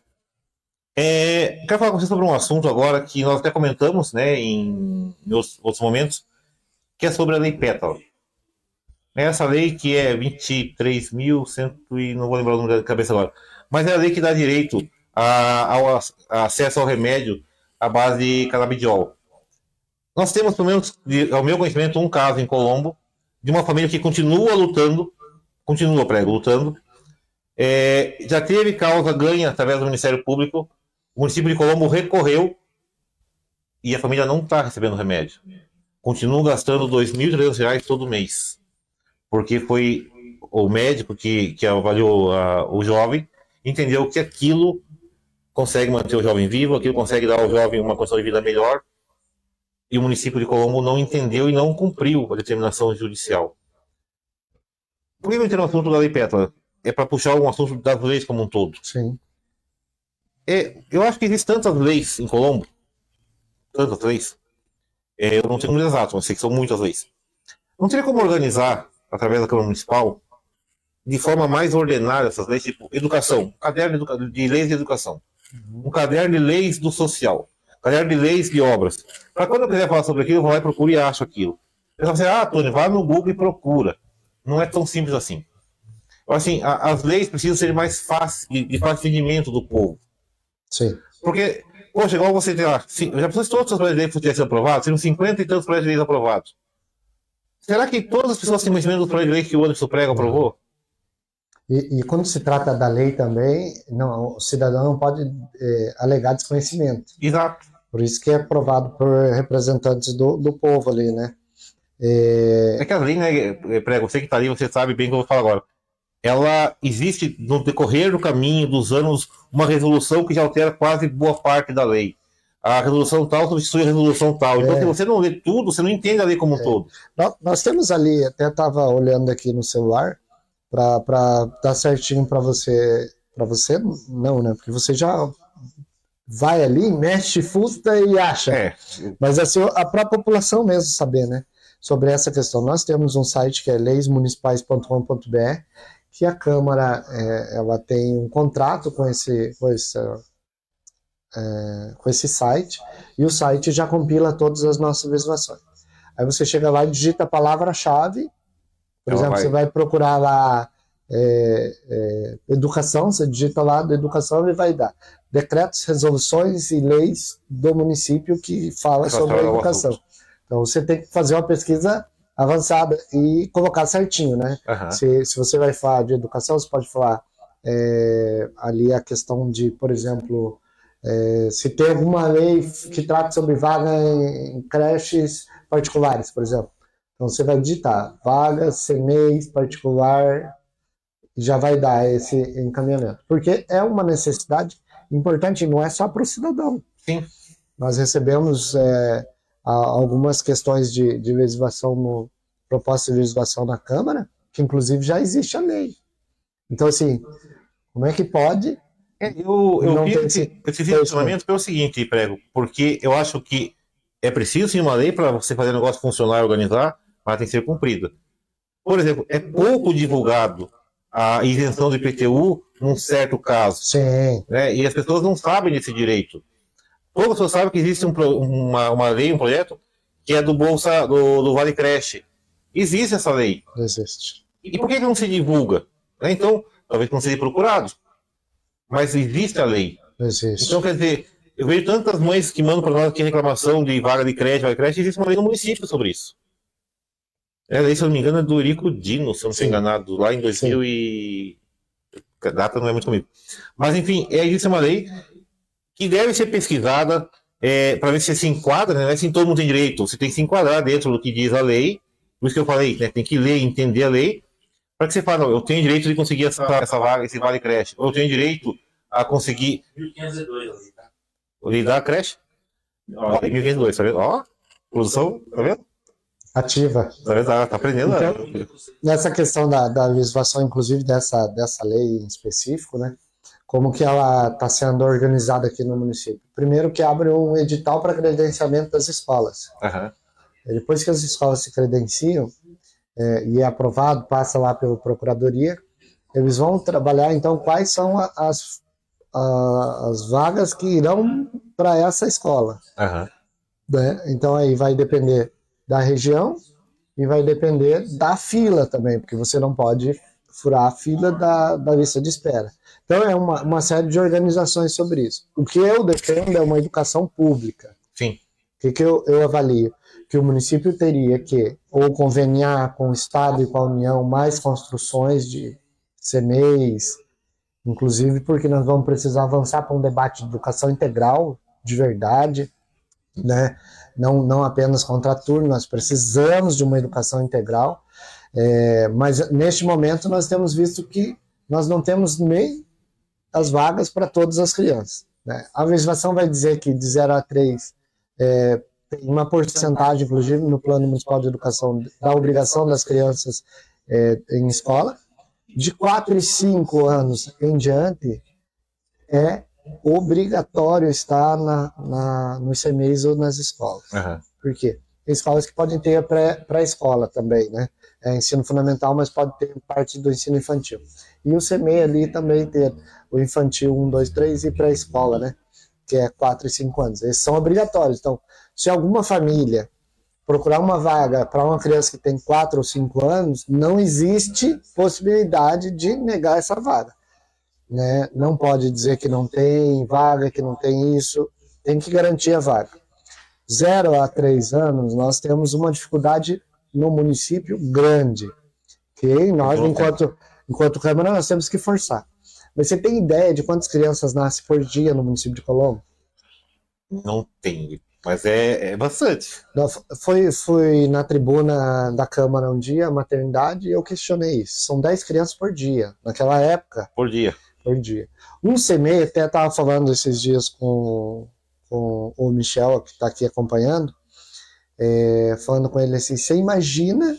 A: Quero falar com você sobre um assunto agora que nós até comentamos, né, em outros momentos, que é sobre a Lei Pétala. Essa lei que é 23.100 e não vou lembrar o número da cabeça agora, mas é a lei que dá direito ao acesso ao remédio à base de canabidiol. Nós temos, pelo menos, ao meu conhecimento, um caso em Colombo de uma família que continua lutando, lutando. Já teve causa ganha através do Ministério Público. O município de Colombo recorreu e a família não está recebendo remédio. Continua gastando R$ 2.300 todo mês, porque foi o médico que avaliou o jovem, entendeu que aquilo consegue manter o jovem vivo, aquilo consegue dar ao jovem uma condição de vida melhor, e o município de Colombo não entendeu e não cumpriu a determinação judicial. Por que eu entrei no assunto da Lei Pétala? É para puxar um assunto das leis como um todo.
B: Sim.
A: Eu acho que existem tantas leis em Colombo, tantas leis, eu não tenho números exatos, mas sei que são muitas leis. Não teria como organizar, através da Câmara Municipal, de forma mais ordenada essas leis, tipo educação, caderno de leis de educação, um caderno de leis do social, caderno de leis de obras. Para quando eu quiser falar sobre aquilo, eu vou lá e procuro e acho aquilo. Eu vou dizer, Tony, vai no Google e procura. Não é tão simples assim. Assim, as leis precisam ser mais fáceis, de fácil entendimento do povo.
B: Sim.
A: Porque, poxa, igual você tem lá, já pensou se todos os projetos de lei tivessem aprovados? Seriam 50 e tantos projetos de lei aprovados. Será que todas as pessoas têm conhecimento dos projetos de lei que o Anderson Prega aprovou?
B: E quando se trata da lei também, não, o cidadão não pode alegar desconhecimento.
A: Exato.
B: Por isso que é aprovado por representantes do povo ali, né?
A: É que a lei, né, Prega, você que está ali, você sabe bem o que eu vou falar agora. Ela existe no decorrer do caminho dos anos uma resolução que já altera quase boa parte da lei. A resolução tal substitui a resolução tal. Então, se você não lê tudo, você não entende a lei como um todo.
B: Nós temos ali, até estava olhando aqui no celular, para dar certinho para você. Para você, não, né? Porque você já vai ali, mexe, fusta e acha. Mas assim, para a população mesmo saber, né? Sobre essa questão. Nós temos um site que é leismunicipais.com.br, que a Câmara ela tem um contrato com esse site, e o site já compila todas as nossas legislações. Aí você chega lá e digita a palavra-chave, por exemplo, você vai procurar lá educação, você digita lá da educação e vai dar decretos, resoluções e leis do município que fala sobre a educação. Então você tem que fazer uma pesquisa avançada e colocar certinho, né? Se você vai falar de educação, você pode falar ali a questão de, por exemplo, se tem alguma lei que trata sobre vaga em creches particulares, por exemplo. Então você vai digitar vaga, CMEIs, particular, e já vai dar esse encaminhamento. Porque é uma necessidade importante, não é só para o cidadão.
A: Sim.
B: Nós recebemos algumas questões de legislação, proposta de legislação na Câmara, que inclusive já existe a lei. Então, assim, como é que pode...
A: Eu fiz esse questionamento pelo seguinte, Prego, porque eu acho que é preciso sim uma lei para você fazer o negócio funcionar e organizar, mas tem que ser cumprida. Por exemplo, é pouco divulgado a isenção do IPTU num certo caso.
B: Sim.
A: Né? E as pessoas não sabem desse direito. Poucas pessoas sabem que existe uma lei, um projeto, que é do Bolsa, do Vale Creche. Existe essa lei.
B: Existe.
A: E por que não se divulga? Então, talvez não seja procurado. Mas existe a lei.
B: Existe.
A: Então, quer dizer, eu vejo tantas mães que mandam para nós aqui reclamação de vaga de creche, existe uma lei no município sobre isso. A lei, se eu não me engano, é do Eurico Dino, se eu não estou enganado, lá em 2000 e... A data não é muito comigo. Mas, enfim, existe uma lei que deve ser pesquisada para ver se se enquadra, né? Se todo mundo tem direito, você tem que se enquadrar dentro do que diz a lei. Por isso que eu falei, né? Tem que ler e entender a lei, para que você fale, não, eu tenho direito de conseguir essa vaga, esse vale creche. Ou eu tenho direito a conseguir...
C: 1502 ali, tá?
A: Lei da creche? Ó, 1502, tá vendo? Ó, produção, tá vendo?
B: Ativa.
A: Tá vendo? Tá aprendendo.
B: Então, nessa questão da legislação, inclusive dessa lei em específico, né? Como que ela está sendo organizada aqui no município? Primeiro que abre um edital para credenciamento das escolas. Depois que as escolas se credenciam e é aprovado, passa lá pela procuradoria, eles vão trabalhar então quais são as vagas que irão para essa escola. Né? Então aí vai depender da região e vai depender da fila também, porque você não pode furar a fila da lista de espera. Então é uma série de organizações sobre isso. O que eu defendo é uma educação pública.
A: Sim.
B: O que eu avalio? Que o município teria que ou conveniar com o Estado e com a União mais construções de CMEs, inclusive porque nós vamos precisar avançar para um debate de educação integral, de verdade, né? Não apenas contraturno, nós precisamos de uma educação integral, mas neste momento nós temos visto que nós não temos nem as vagas para todas as crianças, né? A legislação vai dizer que de 0 a 3 tem uma porcentagem, inclusive no Plano Municipal de Educação, da obrigação das crianças em escola. De 4 e 5 anos em diante, é obrigatório estar nos CMEs ou nas escolas.
A: Uhum.
B: Por quê? Tem escolas que podem ter pré-escola também, né? Ensino fundamental, mas pode ter parte do ensino infantil. E o CMEI ali também ter o infantil 1, 2, 3 e pré-escola, né? Que é 4 e 5 anos. Esses são obrigatórios. Então, se alguma família procurar uma vaga para uma criança que tem 4 ou 5 anos, não existe possibilidade de negar essa vaga, né? Não pode dizer que não tem vaga, que não tem isso, tem que garantir a vaga. 0 a 3 anos, nós temos uma dificuldade no município grande, que nós, enquanto Câmara, nós temos que forçar. Mas você tem ideia de quantas crianças nascem por dia no município de Colombo?
A: Não tenho, mas é bastante.
B: Fui na tribuna da Câmara um dia, maternidade, e eu questionei isso. São 10 crianças por dia, naquela época.
A: Por dia.
B: Por dia. Um CMEI, até estava falando esses dias com o Michel, que está aqui acompanhando, falando com ele assim, você imagina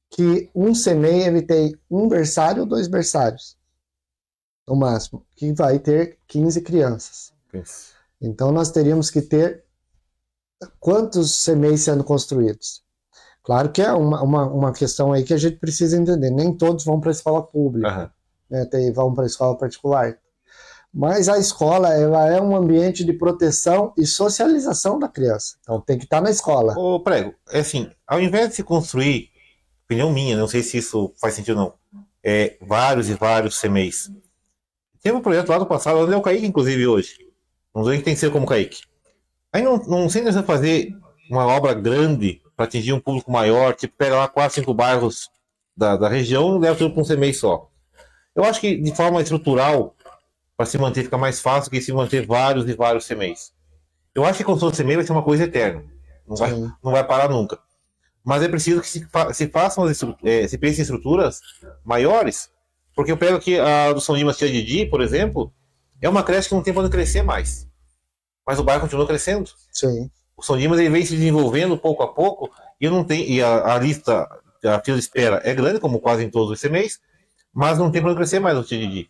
B: que um CMEI ele tem um berçário ou 2 berçários, no máximo, que vai ter 15 crianças.
A: Isso.
B: Então nós teríamos que ter quantos CMEIs sendo construídos? Claro que é uma questão aí que a gente precisa entender, nem todos vão para a escola pública, né, vão para a escola particular. Mas a escola, ela é um ambiente de proteção e socialização da criança. Então tem que estar na escola.
A: Ô, Prego, assim, ao invés de se construir, opinião minha, não sei se isso faz sentido ou não, vários e vários CMEs. Teve um projeto lá do passado, onde é o Kaique, inclusive, hoje. Não sei que tem que ser como Kaique. Aí não sei se fazer uma obra grande para atingir um público maior, tipo, pega lá 4, 5 bairros da região e leva tudo para um CMEI só. Eu acho que de forma estrutural, para se manter, fica mais fácil que se manter vários e vários CMEs. Eu acho que a construção de CMEI vai ser uma coisa eterna. Não vai parar nunca. Mas é preciso que se façam, se pense em estruturas maiores, porque eu pego aqui a do São Dimas Tia Didi, por exemplo, é uma creche que não tem para onde crescer mais. Mas o bairro continua crescendo.
B: Sim.
A: O São Dimas ele vem se desenvolvendo pouco a pouco, e a lista, a fila de espera é grande, como quase em todos os CMEs, mas não tem para onde crescer mais o Tia Didi.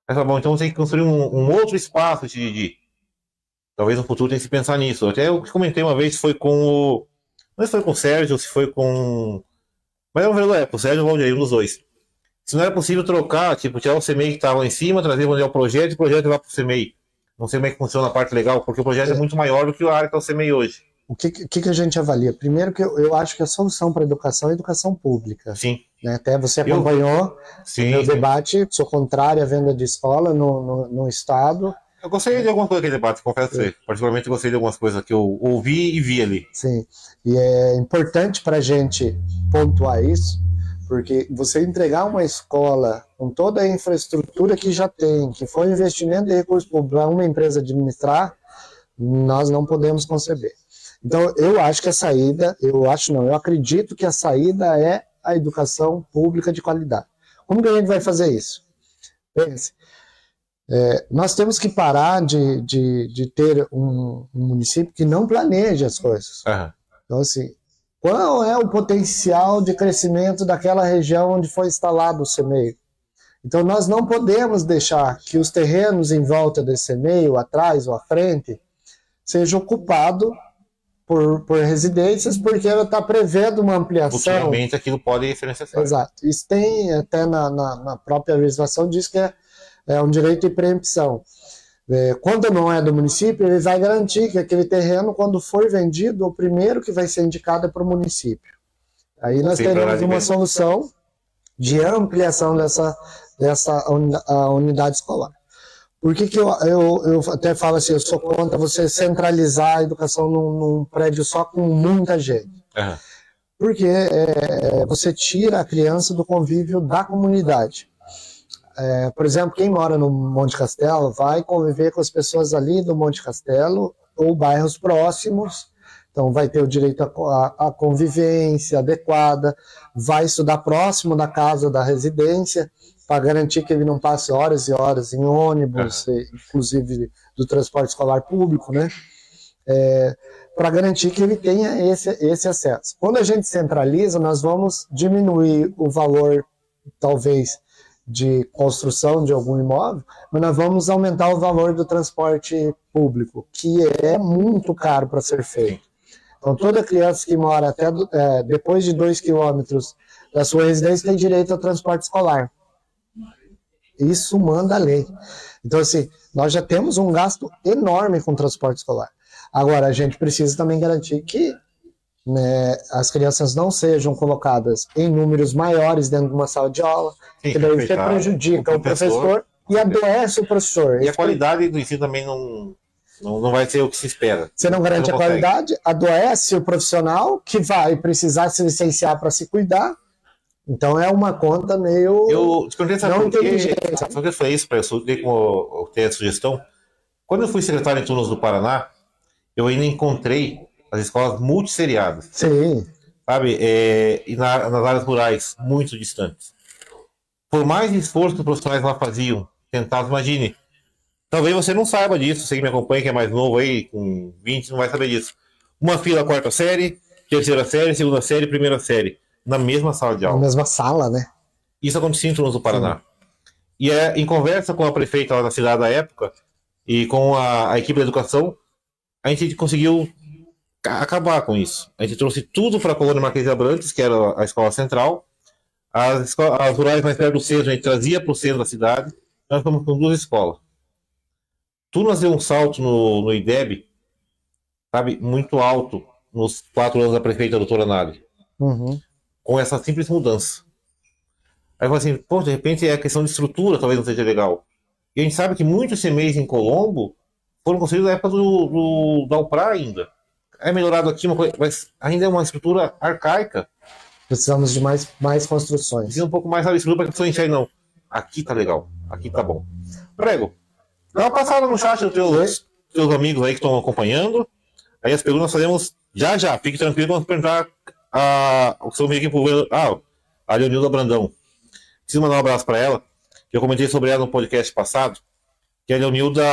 A: Mas tá bom, então tem que construir um outro espaço, Tia Didi. Talvez no futuro tenha que se pensar nisso. Até eu comentei uma vez, foi com o... Não sei se foi com o Sérgio ou se foi com... Mas é um vereador, o Sérgio ou o Valdir, um dos dois. Se não era possível trocar, tipo, tirar o CMEI que estava lá em cima, trazer o projeto e o projeto levar para o CMEI. Não sei como é que funciona a parte legal, porque o projeto é muito maior do que a área que é o CMEI hoje.
B: O que a gente avalia? Primeiro que eu acho que a solução para a educação é a educação pública.
A: Sim.
B: Né? Até você acompanhou o meu debate, sou contrário à venda de escola no Estado.
A: Eu gostei de alguma coisa daquele debate, confesso pra você. Particularmente gostei de algumas coisas que eu ouvi e vi ali.
B: Sim, e é importante para a gente pontuar isso, porque você entregar uma escola com toda a infraestrutura que já tem, que foi um investimento de recursos públicos para uma empresa administrar, nós não podemos conceber. Então, eu acho que a saída, eu acredito que a saída é a educação pública de qualidade. Como que a gente vai fazer isso? Pense, nós temos que parar de ter um município que não planeje as coisas.
A: Uhum.
B: Então, assim, qual é o potencial de crescimento daquela região onde foi instalado o CMEI? Então, nós não podemos deixar que os terrenos em volta desse CMEI, ou atrás ou à frente, sejam ocupados por residências, porque ela está prevendo uma ampliação.
A: Futuramente aquilo pode ser necessário.
B: Exato. Isso tem até na própria legislação, diz que é um direito de preempção. Quando não é do município, ele vai garantir que aquele terreno, quando for vendido, o primeiro que vai ser indicado é para o município. Aí nós teremos uma solução de ampliação a unidade escolar. Por que eu até falo assim, eu sou contra você centralizar a educação num prédio só com muita gente?
A: Uhum.
B: Porque você tira a criança do convívio da comunidade. Por exemplo, quem mora no Monte Castelo vai conviver com as pessoas ali do Monte Castelo ou bairros próximos, então vai ter o direito à convivência adequada, vai estudar próximo da casa da residência, para garantir que ele não passe horas e horas em ônibus, inclusive do transporte escolar público, né? Para garantir que ele tenha esse acesso. Quando a gente centraliza, nós vamos diminuir o valor, talvez, de construção de algum imóvel, mas nós vamos aumentar o valor do transporte público, que é muito caro para ser feito. Então, toda criança que mora até depois de 2 quilômetros da sua residência tem direito ao transporte escolar. Isso manda a lei. Então, assim, nós já temos um gasto enorme com transporte escolar. Agora, a gente precisa também garantir que, né, as crianças não sejam colocadas em números maiores dentro de uma sala de aula, que daí você prejudica o professor e adoece o professor.
A: E a qualidade do ensino também não vai ser o que se espera.
B: Você não garante a qualidade, adoece o profissional, que vai precisar se licenciar para se cuidar. Então é uma conta meio
A: eu te perguntei,
B: não inteligente.
A: Sabe por que eu falei isso para eu dei como eu tenho a sugestão? Quando eu fui secretário em turnos do Paraná, eu ainda encontrei as escolas multisseriadas.
B: Sim.
A: Sabe? E nas áreas rurais, muito distantes. Por mais esforço que os profissionais lá faziam, tentavam, imagine. Talvez você não saiba disso, você que me acompanha, que é mais novo aí, com 20, não vai saber disso. Uma fila, 4ª série, 3ª série, 2ª série, 1ª série. Na mesma sala de aula.
B: Na mesma sala, né?
A: Isso acontecia em turnos do Paraná. Sim. E em conversa com a prefeita lá da cidade da época e com a equipe da educação, a gente conseguiu acabar com isso. A gente trouxe tudo para a colônia Marquês de Abrantes, que era a escola central. As rurais mais perto do centro, a gente trazia para o centro da cidade. Nós ficamos com 2 escolas. Turmas deu um salto no IDEB, sabe, muito alto nos 4 anos da prefeita doutora Nali.
B: Uhum.
A: Com essa simples mudança. Aí eu falo assim, pô, de repente é a questão de estrutura, talvez não seja legal. E a gente sabe que muitos CMEs em Colombo foram construídos na época da UPRA ainda. É melhorado aqui, mas ainda é uma estrutura arcaica.
B: Precisamos de mais construções.
A: Precisa um pouco mais de estrutura para que a pessoa enxergue, não. Aqui tá legal, aqui tá bom. Prego, dá uma passada no chat dos teus amigos aí que estão acompanhando. Aí as perguntas nós fazemos já. Fique tranquilo, vamos perguntar o seu amigo aqui a Leonilda Brandão. Preciso mandar um abraço para ela, que eu comentei sobre ela no podcast passado, que a Leonilda,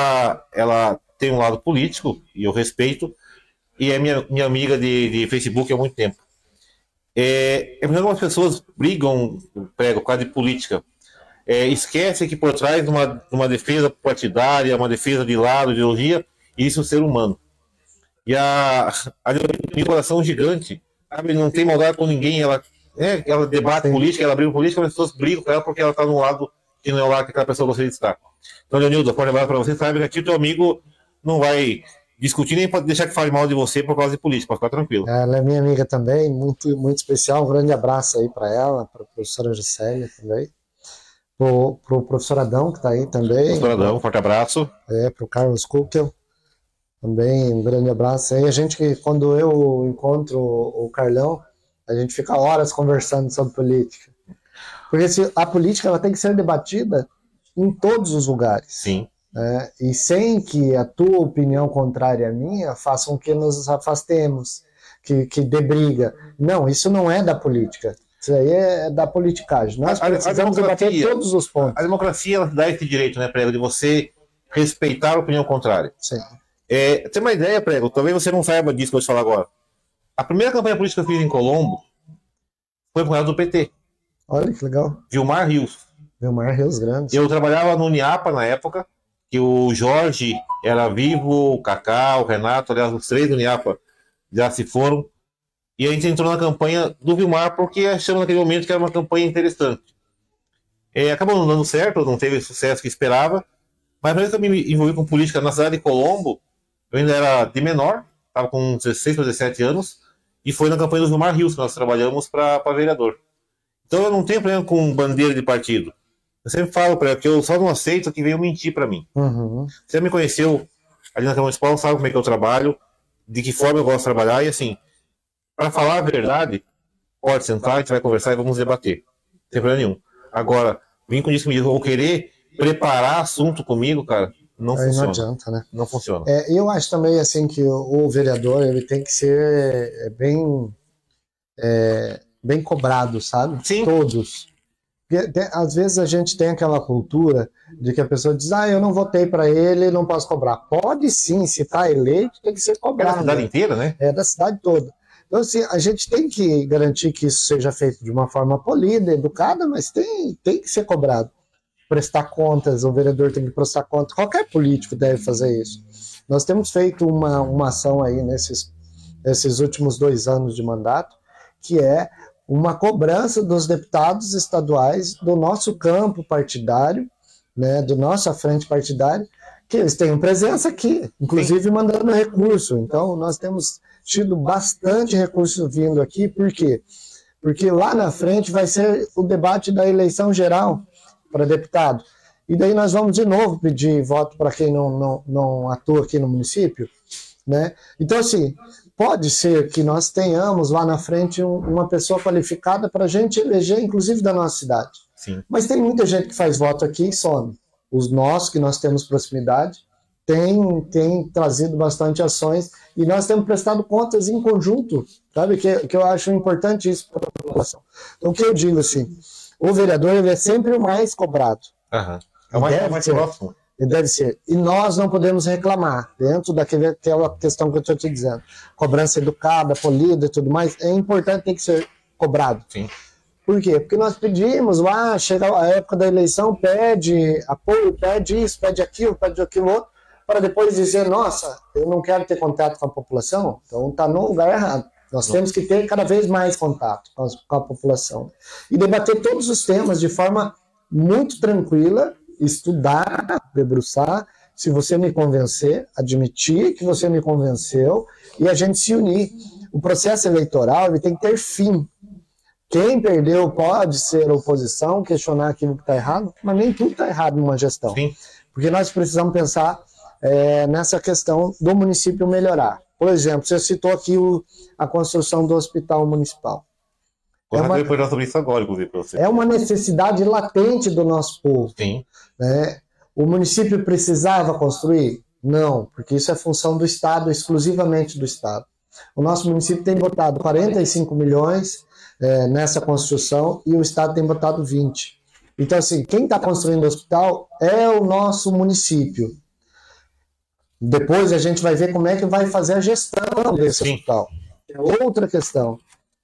A: ela tem um lado político, e eu respeito, e é minha amiga de Facebook há muito tempo. Algumas pessoas brigam, por causa de política. Esquece que por trás de uma defesa partidária, uma defesa de lado, ideologia, existe o ser humano. E a Leonilda tem um coração gigante, sabe? Não tem maldade com ninguém, ela debate política, ela briga política, mas as pessoas brigam com ela porque ela está num lado que não é o lado que aquela pessoa gostaria de estar. Então, Leonilda, forte abraço para você, sabe que aqui o teu amigo não vai discutir nem pode deixar que fale mal de você por causa de política, pode ficar tranquilo.
B: Ela é minha amiga também, muito, muito especial, um grande abraço aí para ela, para a professora Gisélia também, para o professor Adão, que está aí também.
A: Professor Adão, forte abraço.
B: Para o Carlos Kuckel. Também um grande abraço. Aí a gente, quando eu encontro o Carlão, a gente fica horas conversando sobre política. Porque a política ela tem que ser debatida em todos os lugares.
A: Sim.
B: E sem que a tua opinião contrária à minha faça com que nos afastemos, que dê briga. Não, isso não é da política. Isso aí é da politicagem. Nós precisamos debater todos os pontos.
A: A democracia ela dá esse direito, né, Prego, de você respeitar a opinião contrária.
B: Sim.
A: Tem uma ideia, Prego, talvez você não saiba disso que eu vou te falar agora. A primeira campanha política que eu fiz em Colombo foi por causa do PT.
B: Olha que legal.
A: Vilmar Rios.
B: Vilmar Rios Grandes.
A: Eu trabalhava no Uniapa na época, que o Jorge era vivo, o Cacá, o Renato, aliás, os 3 do Uniapa já se foram. E a gente entrou na campanha do Vilmar porque achamos naquele momento que era uma campanha interessante. Acabou não dando certo, não teve o sucesso que esperava. Mas mesmo que eu me envolvi com política na cidade de Colombo, eu ainda era de menor, estava com 16 para 17 anos, e foi na campanha do Vilmar Rios que nós trabalhamos para vereador. Então eu não tenho problema com bandeira de partido. Eu sempre falo para ela que eu só não aceito que venham mentir para mim.
B: Uhum.
A: Você me conheceu ali na Câmara Municipal, sabe como é que eu trabalho, de que forma eu gosto de trabalhar, e assim, para falar a verdade, pode sentar, a gente vai conversar e vamos debater. Não tem problema nenhum. Agora, vim com isso comigo, ou querer preparar assunto comigo, cara, não
B: Aí
A: funciona.
B: não adianta, né?
A: Não funciona.
B: Eu acho também assim que o vereador ele tem que ser bem cobrado, sabe?
A: Sim.
B: Todos. Porque, às vezes a gente tem aquela cultura de que a pessoa diz, eu não votei para ele, não posso cobrar. Pode sim, se está eleito, tem que ser
A: É da
B: cobrado.
A: cidade inteira, né?
B: É da cidade toda. Então, assim, a gente tem que garantir que isso seja feito de uma forma polida, educada, mas tem que ser cobrado. Prestar contas, o vereador tem que prestar contas. Qualquer político deve fazer isso. Nós temos feito uma ação aí nesses últimos 2 anos de mandato, que é uma cobrança dos deputados estaduais do nosso campo partidário, né, do nossa frente partidária, que eles tenham presença aqui, inclusive mandando recurso. Então, nós temos tido bastante recurso vindo aqui, por quê? Porque lá na frente vai ser o debate da eleição geral para deputado. E daí nós vamos de novo pedir voto para quem não atua aqui no município, né? Então, assim, pode ser que nós tenhamos lá na frente uma pessoa qualificada para a gente eleger, inclusive da nossa cidade.
A: Sim.
B: Mas tem muita gente que faz voto aqui e some. Os nossos, que nós temos proximidade, tem trazido bastante ações e nós temos prestado contas em conjunto, sabe? Que eu acho importante isso para a população. Então, o que eu digo assim, o vereador ele é sempre o mais cobrado.
A: Uhum. É o mais próximo.
B: Ele deve ser. E nós não podemos reclamar, dentro daquela questão que eu estou te dizendo. Cobrança educada, polida e tudo mais, é importante, tem que ser cobrado.
A: Sim.
B: Por quê? Porque nós pedimos lá, chega a época da eleição, pede apoio, pede isso, pede aquilo outro, para depois dizer, nossa, eu não quero ter contato com a população, então está no lugar errado. Nós temos que ter cada vez mais contato com a população. E debater todos os temas de forma muito tranquila, estudar, debruçar, se você me convencer, admitir que você me convenceu e a gente se unir. O processo eleitoral ele tem que ter fim. Quem perdeu pode ser oposição, questionar aquilo que está errado, mas nem tudo está errado numa gestão.
A: Sim.
B: Porque nós precisamos pensar nessa questão do município melhorar. Por exemplo, você citou aqui a construção do hospital municipal.
A: Depois sobre isso agora, inclusive, para você.
B: É uma necessidade latente do nosso povo.
A: Sim.
B: Né? O município precisava construir? Não, porque isso é função do Estado, exclusivamente do Estado. O nosso município tem botado 45 milhões nessa construção e o Estado tem botado 20. Então, assim, quem está construindo o hospital é o nosso município. Depois a gente vai ver como é que vai fazer a gestão desse hospital. É outra questão.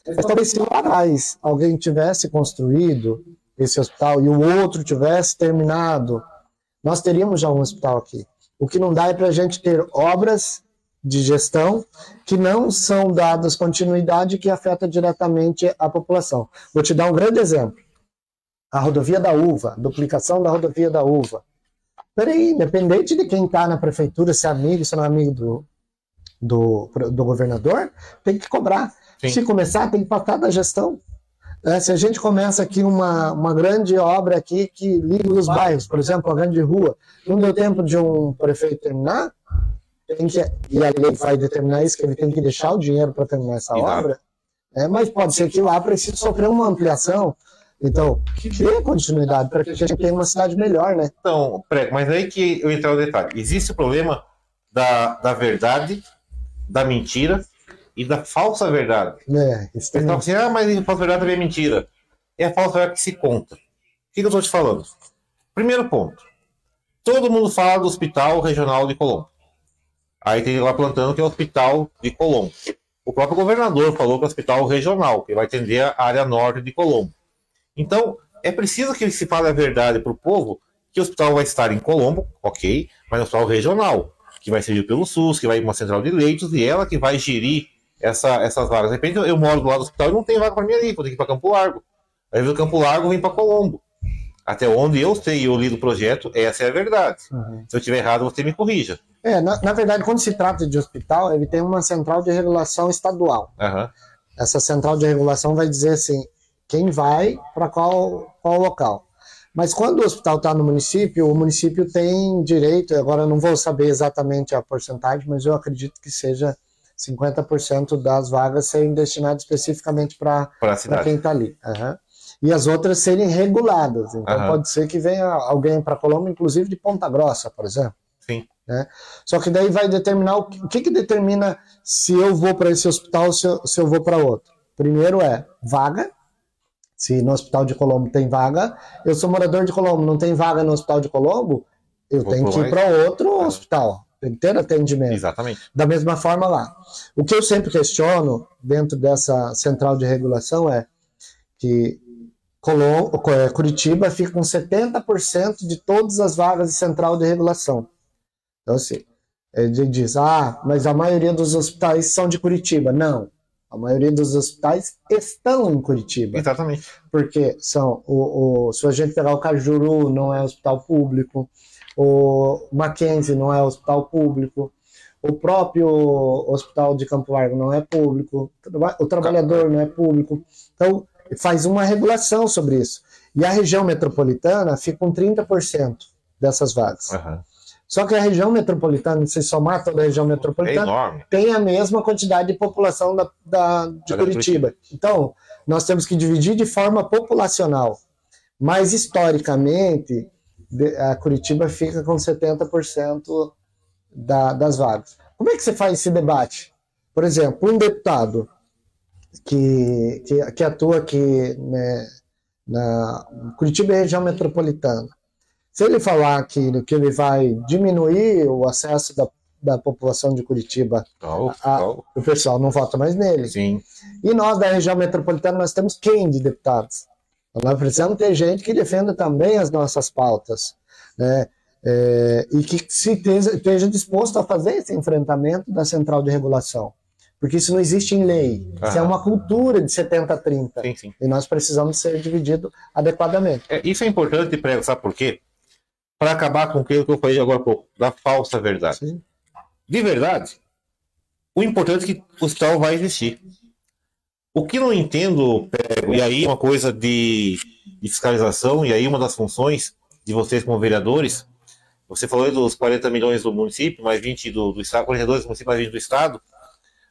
B: Mas talvez se lá atrás alguém tivesse construído esse hospital e o outro tivesse terminado, nós teríamos já um hospital aqui. O que não dá é para a gente ter obras de gestão que não são dadas continuidade e que afeta diretamente a população. Vou te dar um grande exemplo. A rodovia da Uva, duplicação da rodovia da Uva. Peraí, independente de quem está na prefeitura, se é amigo, se não é amigo do governador, tem que cobrar.
A: Sim.
B: Se começar, tem que passar da gestão. Se a gente começa aqui uma grande obra aqui que liga os bairros, por exemplo, a grande rua, não deu tempo de um prefeito terminar, e a lei vai determinar isso, que ele tem que deixar o dinheiro para terminar essa obra, mas pode ser que lá precise sofrer uma ampliação. Então, que dê continuidade para que a gente tenha uma cidade melhor, né?
A: Então, mas aí que eu entrar no detalhe. Existe o problema da verdade, da mentira e da falsa verdade.
B: Isso
A: Você
B: também.
A: fala assim, mas a falsa verdade também é mentira. É a falsa verdade que se conta. O que eu estou te falando? Primeiro ponto. Todo mundo fala do Hospital Regional de Colombo. Aí tem lá plantando que é o Hospital de Colombo. O próprio governador falou que é o Hospital Regional, que vai atender a área norte de Colombo. Então, é preciso que se fale a verdade para o povo que o hospital vai estar em Colombo, ok, mas é um hospital regional, que vai servir pelo SUS, que vai ir para uma central de leitos, e ela que vai gerir essas vagas. De repente, eu moro do lado do hospital e não tem vaga para mim ali, vou ter que ir para Campo Largo. Aí do Campo Largo vem para Colombo. Até onde eu sei, eu li do projeto, essa é a verdade.
B: Uhum.
A: Se eu estiver errado, você me corrija.
B: Na verdade, quando se trata de hospital, ele tem uma central de regulação estadual.
A: Uhum.
B: Essa central de regulação vai dizer assim, quem vai para qual local. Mas quando o hospital está no município, o município tem direito, agora eu não vou saber exatamente a porcentagem, mas eu acredito que seja 50% das vagas serem destinadas especificamente para quem está ali. Uhum. E as outras serem reguladas. Então pode ser que venha alguém para Colombo, inclusive de Ponta Grossa, por exemplo.
A: Sim.
B: Né? Só que daí vai determinar o que determina se eu vou para esse hospital, se eu vou para outro. Primeiro é vaga. Se no Hospital de Colombo tem vaga, eu sou morador de Colombo, não tem vaga no Hospital de Colombo, eu tenho que ir para outro hospital, tem que ter atendimento.
A: Exatamente.
B: Da mesma forma lá. O que eu sempre questiono dentro dessa central de regulação é que Curitiba fica com 70% de todas as vagas de central de regulação. Então, assim, ele diz, mas a maioria dos hospitais são de Curitiba. Não. A maioria dos hospitais estão em Curitiba.
A: Exatamente.
B: Porque são, se a gente pegar o Cajuru, não é hospital público, o Mackenzie não é hospital público, o próprio Hospital de Campo Largo não é público, o Trabalhador não é público. Então, faz uma regulação sobre isso. E a região metropolitana fica com 30% dessas vagas.
A: Uhum.
B: Só que a região metropolitana, se somar toda a região metropolitana, tem a mesma quantidade de população de Curitiba. Então, nós temos que dividir de forma populacional. Mas, historicamente, a Curitiba fica com 70% das vagas. Como é que você faz esse debate? Por exemplo, um deputado que atua aqui, né, na Curitiba e região metropolitana, se ele falar que ele vai diminuir o acesso da população de Curitiba, o pessoal não vota mais nele.
A: Sim.
B: E nós, da região metropolitana, nós temos quem de deputados? Nós precisamos ter gente que defenda também as nossas pautas, né? E que esteja disposto a fazer esse enfrentamento da central de regulação. Porque isso não existe em lei. Isso é uma cultura de 70-30.
A: Sim, sim.
B: E nós precisamos ser divididos adequadamente.
A: Isso é importante, Prego, sabe por quê? Para acabar com aquilo que eu falei agora há pouco, da falsa verdade.
B: Sim.
A: De verdade, o importante é que o hospital vai existir. O que não entendo, Prego, e aí uma coisa de fiscalização, e aí uma das funções de vocês como vereadores, você falou aí dos 40 milhões do município, mais 20 do Estado, 42 do município, mais 20 do Estado.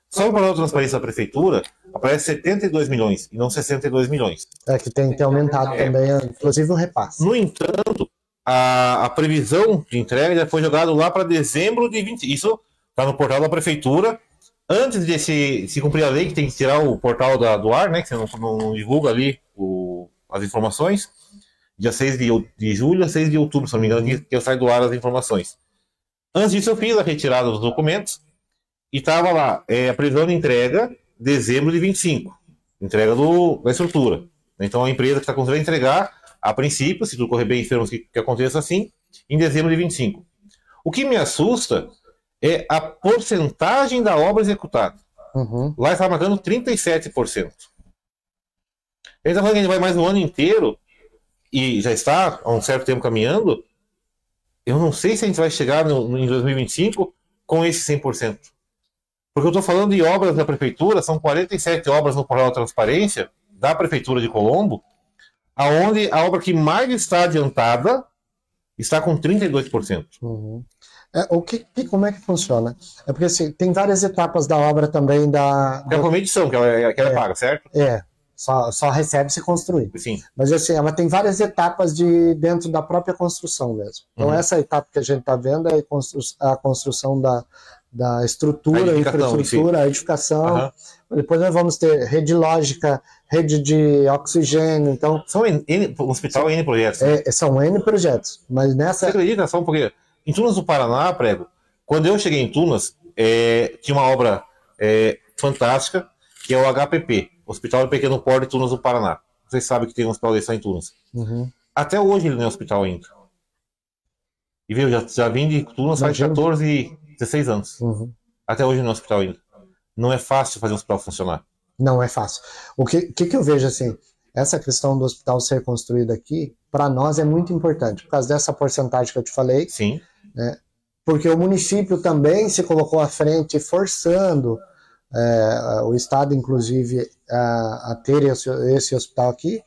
A: Só no plano de transparência da Prefeitura aparece 72 milhões e não 62 milhões.
B: Que tem que ter aumentado também, inclusive o repasse.
A: No entanto, a previsão de entrega já foi jogada lá para dezembro de 20. Isso está no portal da Prefeitura. Antes de se cumprir a lei, que tem que tirar o portal do ar, né? Que você não divulga ali as informações. Dia 6 de julho a 6 de outubro, se não me engano, que eu saio do ar as informações. Antes disso, eu fiz a retirada dos documentos. E estava lá, a previsão de entrega, dezembro de 25. Entrega da estrutura. Então, a empresa que está conseguindo entregar, a princípio, se tudo correr bem, esperamos que aconteça assim, em dezembro de 25. O que me assusta é a porcentagem da obra executada.
B: Uhum.
A: Lá está marcando 37%. Ele está falando que a gente vai mais um ano inteiro, e já está há um certo tempo caminhando. Eu não sei se a gente vai chegar em 2025 com esse 100%. Porque eu estou falando de obras da Prefeitura, são 47 obras no portal da transparência da Prefeitura de Colombo, aonde a obra que mais está adiantada está com 32%.
B: Uhum. Como é que funciona? É porque assim, tem várias etapas da obra também
A: É uma medição que ela paga, certo?
B: Só recebe se construir.
A: Sim.
B: Mas assim, ela tem várias etapas dentro da própria construção mesmo. Então essa etapa que a gente está vendo é a construção da estrutura, infraestrutura, a edificação. Uhum. Depois nós vamos ter rede lógica, rede de oxigênio. Então,
A: o hospital é N projetos.
B: São N projetos. Mas nessa...
A: Você acredita só um pouquinho? Em Tunas do Paraná, Prego, quando eu cheguei em Tunas, tinha uma obra fantástica, que é o HPP, Hospital de Pequeno Porte de Tunas do Paraná. Vocês sabem que tem um hospital desse em Tunas.
B: Uhum.
A: Até hoje ele não é hospital ainda. E viu, já vim de Tunas faz 14, 16 anos.
B: Uhum.
A: Até hoje não é hospital ainda. Não é fácil fazer um hospital funcionar.
B: Não é fácil. O que eu vejo assim, essa questão do hospital ser construído aqui, para nós é muito importante, por causa dessa porcentagem que eu te falei.
A: Sim.
B: Né? Porque o município também se colocou à frente, forçando o Estado, inclusive, a ter esse hospital aqui.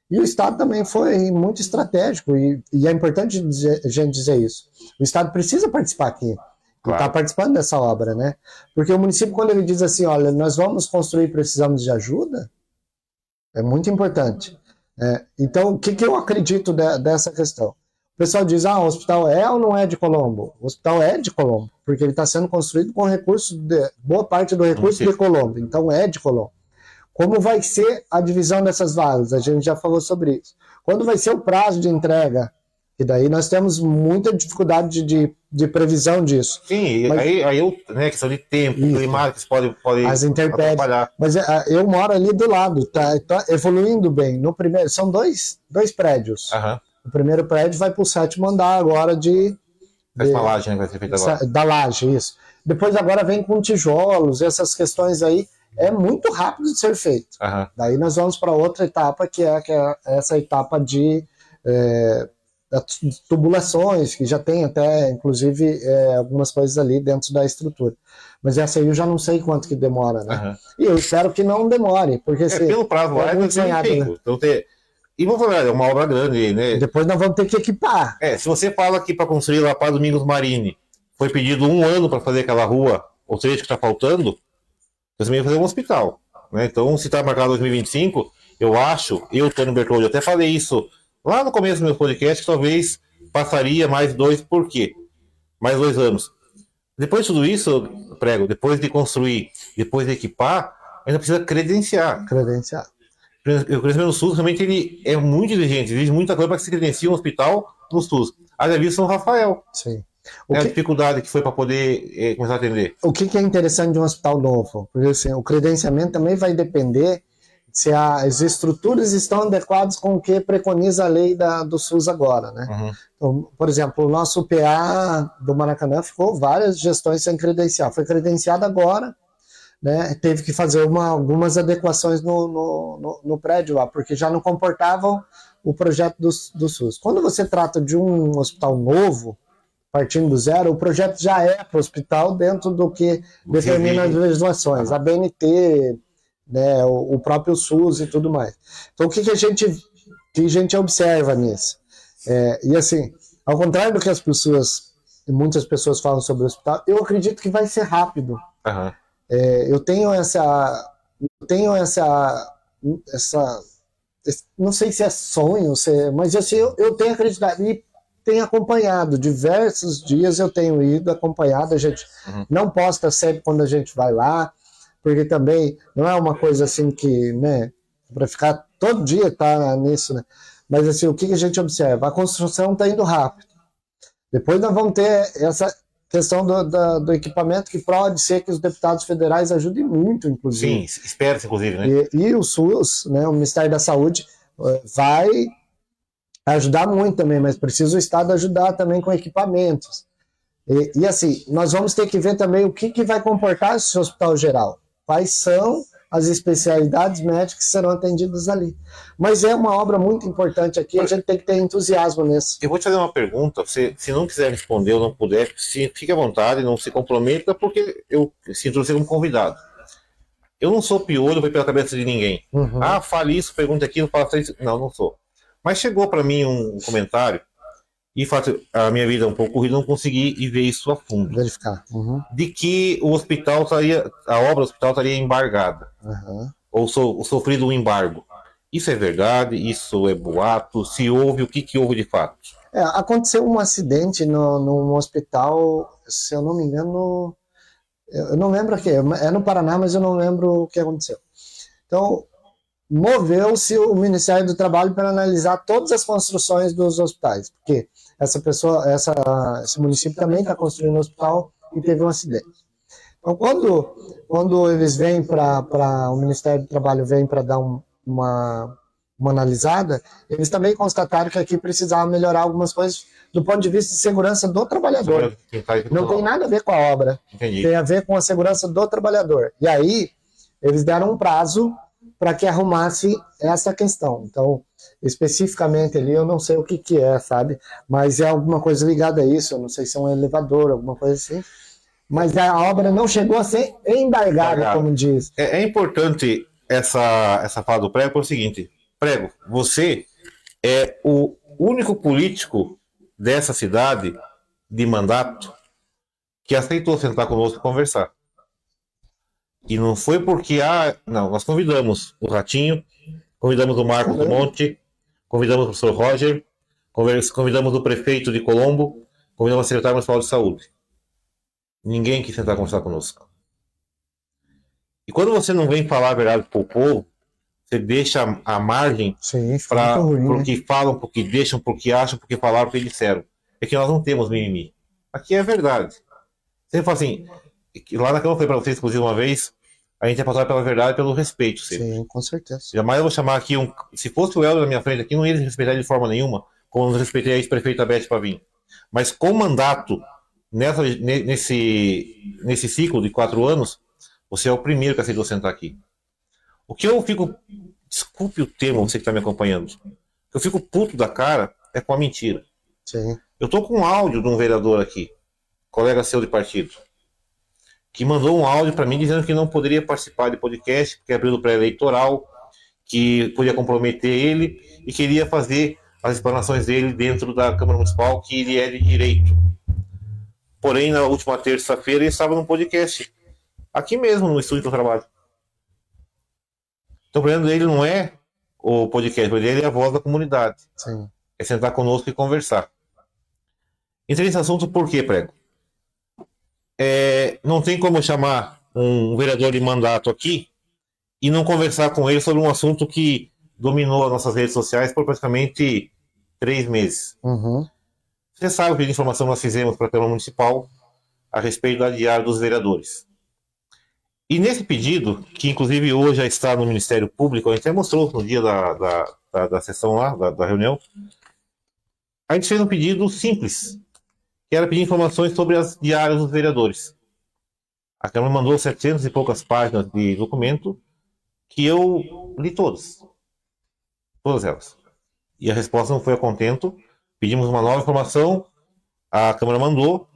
B: E o Estado também foi muito estratégico, e é importante a gente dizer isso. O Estado precisa participar aqui,
A: Claro.
B: está participando dessa obra, né? Porque o município, quando ele diz assim, olha, nós vamos construir, precisamos de ajuda, é muito importante. Então, o que eu acredito dessa questão? O pessoal diz, o hospital é ou não é de Colombo? O hospital é de Colombo, porque ele está sendo construído com recurso, boa parte do recurso de Colombo, então é de Colombo. Como vai ser a divisão dessas vagas? A gente já falou sobre isso. Quando vai ser o prazo de entrega? E daí nós temos muita dificuldade de previsão disso.
A: Sim,
B: mas,
A: aí questão de tempo, climáticos pode
B: as intempéries.
A: atrapalhar.
B: Mas eu moro ali do lado, tá evoluindo bem. No primeiro, são dois prédios.
A: Uhum.
B: O primeiro prédio vai para o 7º andar agora
A: Essa laje, né, vai ser feita agora.
B: Da laje, isso. Depois agora vem com tijolos, essas questões aí. É muito rápido de ser feito.
A: Uhum.
B: Daí nós vamos para outra etapa, que é essa etapa de tubulações, que já tem até, inclusive, algumas coisas ali dentro da estrutura. Mas essa aí eu já não sei quanto que demora, né?
A: Uhum.
B: E eu espero que não demore, porque
A: pelo prazo lá é muito sonhado, né? Então, e vamos falar, é uma obra grande, né?
B: Depois nós vamos ter que equipar.
A: Se você fala que para construir lá para Domingos Marini foi pedido 1 ano para fazer aquela rua, ou seja, que está faltando, você também vai fazer um hospital, né? Então, se está marcado 2025, Tony Bertoldi, até falei isso lá no começo do meu podcast, que talvez passaria mais 2, por quê? Mais 2 anos. Depois de tudo isso, depois de construir, depois de equipar, ainda precisa credenciar. O crescimento no SUS, realmente, ele é muito exigente, exige muita coisa para que se credencie um hospital no SUS. Haja visto São Rafael.
B: Sim.
A: A dificuldade que foi para poder começar a atender.
B: O que é interessante de um hospital novo? Porque assim, o credenciamento também vai depender se as estruturas estão adequadas com o que preconiza a lei do SUS agora, né?
A: Uhum.
B: Então, por exemplo, o nosso PA do Maracanã ficou várias gestões sem credenciar. Foi credenciado agora, né? Teve que fazer algumas adequações no prédio lá, porque já não comportavam o projeto do SUS. Quando você trata de um hospital novo, partindo do zero, o projeto já é para o hospital dentro do que determina as legislações, a BNT, né, o próprio SUS e tudo mais. Então, o que a gente observa nisso? E assim, ao contrário do que muitas pessoas falam sobre o hospital, eu acredito que vai ser rápido.
A: Uhum.
B: Eu tenho essa, não sei se é sonho, mas assim, eu tenho acreditado e tenho acompanhado, diversos dias eu tenho ido acompanhado, a gente não posta sempre quando a gente vai lá, porque também não é uma coisa assim que, né, para ficar todo dia tá nisso, né? Mas assim, o que a gente observa? A construção está indo rápido. Depois nós vamos ter essa questão do equipamento, que pode ser que os deputados federais ajudem muito, inclusive.
A: Sim, espera-se, inclusive, né?
B: E o SUS, né, o Ministério da Saúde, vai ajudar muito também, mas precisa o Estado ajudar também com equipamentos. E assim, nós vamos ter que ver também o que vai comportar esse hospital geral. Quais são as especialidades médicas que serão atendidas ali. Mas é uma obra muito importante aqui, a gente tem que ter entusiasmo nisso.
A: Eu vou te fazer uma pergunta, se não quiser responder ou não puder, fique à vontade, não se comprometa, porque eu sinto você como convidado. Eu não sou piolho, vai pela cabeça de ninguém.
B: Uhum.
A: Fale isso, pergunta aquilo, faça isso. Não sou. Mas chegou para mim um comentário, e a minha vida é um pouco corrida, não consegui ir ver isso a fundo.
B: Verificar. Uhum.
A: De que a obra do hospital estaria embargada.
B: Uhum.
A: Ou sofrido um embargo. Isso é verdade? Isso é boato? Se houve, o que houve de fato?
B: Aconteceu um acidente num hospital, se eu não me engano, eu não lembro aqui, é no Paraná, mas eu não lembro o que aconteceu. Então, moveu-se o Ministério do Trabalho para analisar todas as construções dos hospitais, porque esse município também está construindo um hospital e teve um acidente. Então, quando eles vêm o Ministério do Trabalho vem para dar uma analisada, eles também constataram que aqui precisava melhorar algumas coisas do ponto de vista de segurança do trabalhador. Não tem nada a ver com a obra.
A: Entendi.
B: Tem a ver com a segurança do trabalhador. E aí, eles deram um prazo para que arrumasse essa questão. Então, especificamente ali, eu não sei o que é, sabe? Mas é alguma coisa ligada a isso, eu não sei se é um elevador, alguma coisa assim. mas a obra não chegou a ser embargada, como diz.
A: É importante essa fala do Prego, é o seguinte: Prego, você é o único político dessa cidade de mandato que aceitou sentar conosco e conversar. E não foi porque, não, nós convidamos o Ratinho, convidamos o Marcos do Monte, convidamos o professor Roger, convidamos o prefeito de Colombo, convidamos a secretária municipal de saúde. Ninguém quis sentar conversar conosco. E quando você não vem falar a verdade para o povo, você deixa a margem para porque falam, porque deixam, porque acham, porque falaram, porque disseram. É que nós não temos mimimi. Aqui é verdade. Você fala assim, lá na Câmara eu falei para vocês, inclusive, uma vez, a gente é passado pela verdade e pelo respeito. Sempre.
B: Sim, com certeza.
A: Jamais eu vou chamar aqui se fosse o Helder na minha frente aqui, não ia respeitar de forma nenhuma, como não respeitei a ex-prefeita Beth Pavim. Mas com mandato nesse ciclo de 4 anos, você é o primeiro que aceitou sentar aqui. O que eu fico, desculpe o termo, você que está me acompanhando, o que eu fico puto da cara é com a mentira.
B: Sim.
A: Eu tô com um áudio de um vereador aqui, colega seu de partido, que mandou um áudio para mim dizendo que não poderia participar de podcast, porque abriu o pré-eleitoral, que podia comprometer ele e queria fazer as explanações dele dentro da Câmara Municipal, que ele é de direito. Porém, na última terça-feira, ele estava num podcast, aqui mesmo, no estúdio que eu trabalho. Então, o problema dele não é o podcast, o problema dele é a voz da comunidade.
B: Sim.
A: É sentar conosco e conversar. Entrei nesse assunto por quê, Prego? Não tem como eu chamar um vereador de mandato aqui e não conversar com ele sobre um assunto que dominou as nossas redes sociais por praticamente 3 meses.
B: Uhum.
A: Você sabe que a informação nós fizemos para a Câmara Municipal a respeito da diária dos vereadores. E nesse pedido, que inclusive hoje já está no Ministério Público, a gente até mostrou no dia da sessão lá, da reunião, a gente fez um pedido simples, que era pedir informações sobre as diárias dos vereadores. A Câmara mandou 700 e poucas páginas de documento, que eu li todas elas. E a resposta não foi a contento, pedimos uma nova informação, a Câmara mandou,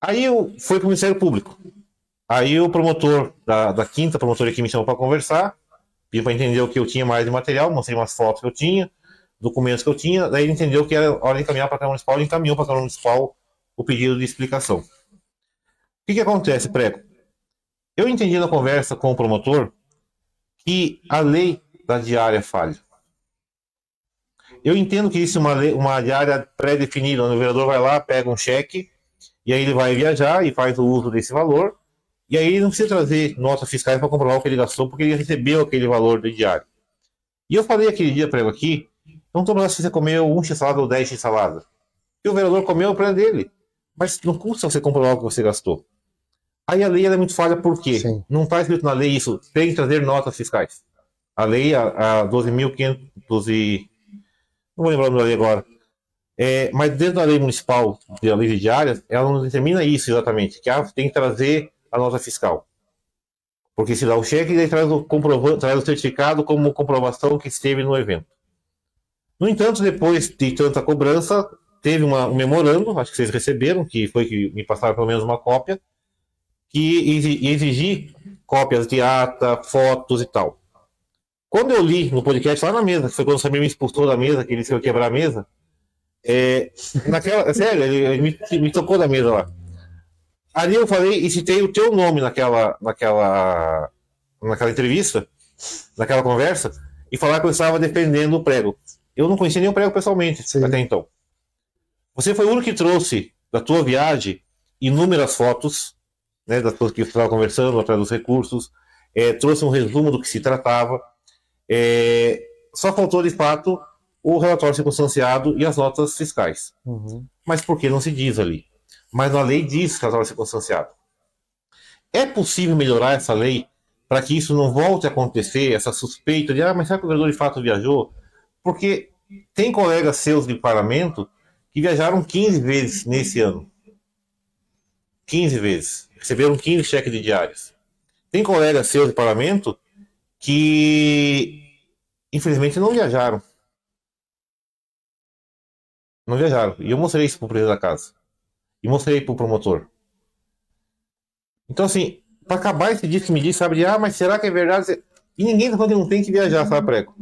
A: aí foi para o Ministério Público. Aí o promotor da quinta promotoria que me chamou para conversar, pediu para entender o que eu tinha mais de material, mostrei umas fotos que eu tinha, documentos que eu tinha, daí ele entendeu que era hora de encaminhar para a Câmara Municipal, ele encaminhou para a Câmara Municipal o pedido de explicação. O que acontece, Prego? Eu entendi na conversa com o promotor que a lei da diária falha. Eu entendo que existe uma diária pré-definida, onde o vereador vai lá, pega um cheque, e aí ele vai viajar e faz o uso desse valor, e aí ele não precisa trazer notas fiscais para comprovar o que ele gastou, porque ele recebeu aquele valor de diário. E eu falei aquele dia, Prego, aqui, não estou falando se você comeu 1 x-salada ou 10 x-salada. E o vereador comeu o prêmio dele. Mas não custa você comprovar o que você gastou. Aí a lei é muito falha por quê?
B: Sim.
A: Não está escrito na lei isso, tem que trazer notas fiscais. A lei, a 12.512, não vou lembrar o nome da lei agora, mas dentro da lei municipal, da lei de diárias, ela não determina isso exatamente, que tem que trazer a nota fiscal. Porque se dá o cheque, daí traz o certificado como comprovação que esteve no evento. No entanto, depois de tanta cobrança, teve um memorando, acho que vocês receberam, que foi que me passaram pelo menos uma cópia, que exigir cópias de ata, fotos e tal. Quando eu li no podcast lá na mesa, que foi quando o Samir me expulsou da mesa, que ele disse que eu ia quebrar a mesa, sério, ele me tocou da mesa lá. Ali eu falei e citei o teu nome naquela entrevista, naquela conversa, e falar que eu estava defendendo o Prego. Eu não conhecia nem o Prego pessoalmente. Sim. Até então. Você foi o único que trouxe da tua viagem inúmeras fotos, né, das coisas que você estava conversando, atrás dos recursos, trouxe um resumo do que se tratava. Só faltou, de fato, o relatório circunstanciado e as notas fiscais.
B: Uhum.
A: Mas por que não se diz ali? Mas na lei diz relatório circunstanciado. É possível melhorar essa lei para que isso não volte a acontecer, essa suspeita de, mas será que o vereador de fato viajou? Porque tem colegas seus de parlamento que viajaram 15 vezes nesse ano. 15 vezes. Receberam 15 cheques de diárias. Tem colegas seus de parlamento que, infelizmente, não viajaram. Não viajaram. E eu mostrei isso para o presidente da casa. E mostrei para o promotor. Então, assim, para acabar esse disse-me-disse, sabe, mas será que é verdade? E ninguém tá falando que não tem que viajar, sabe, Prego?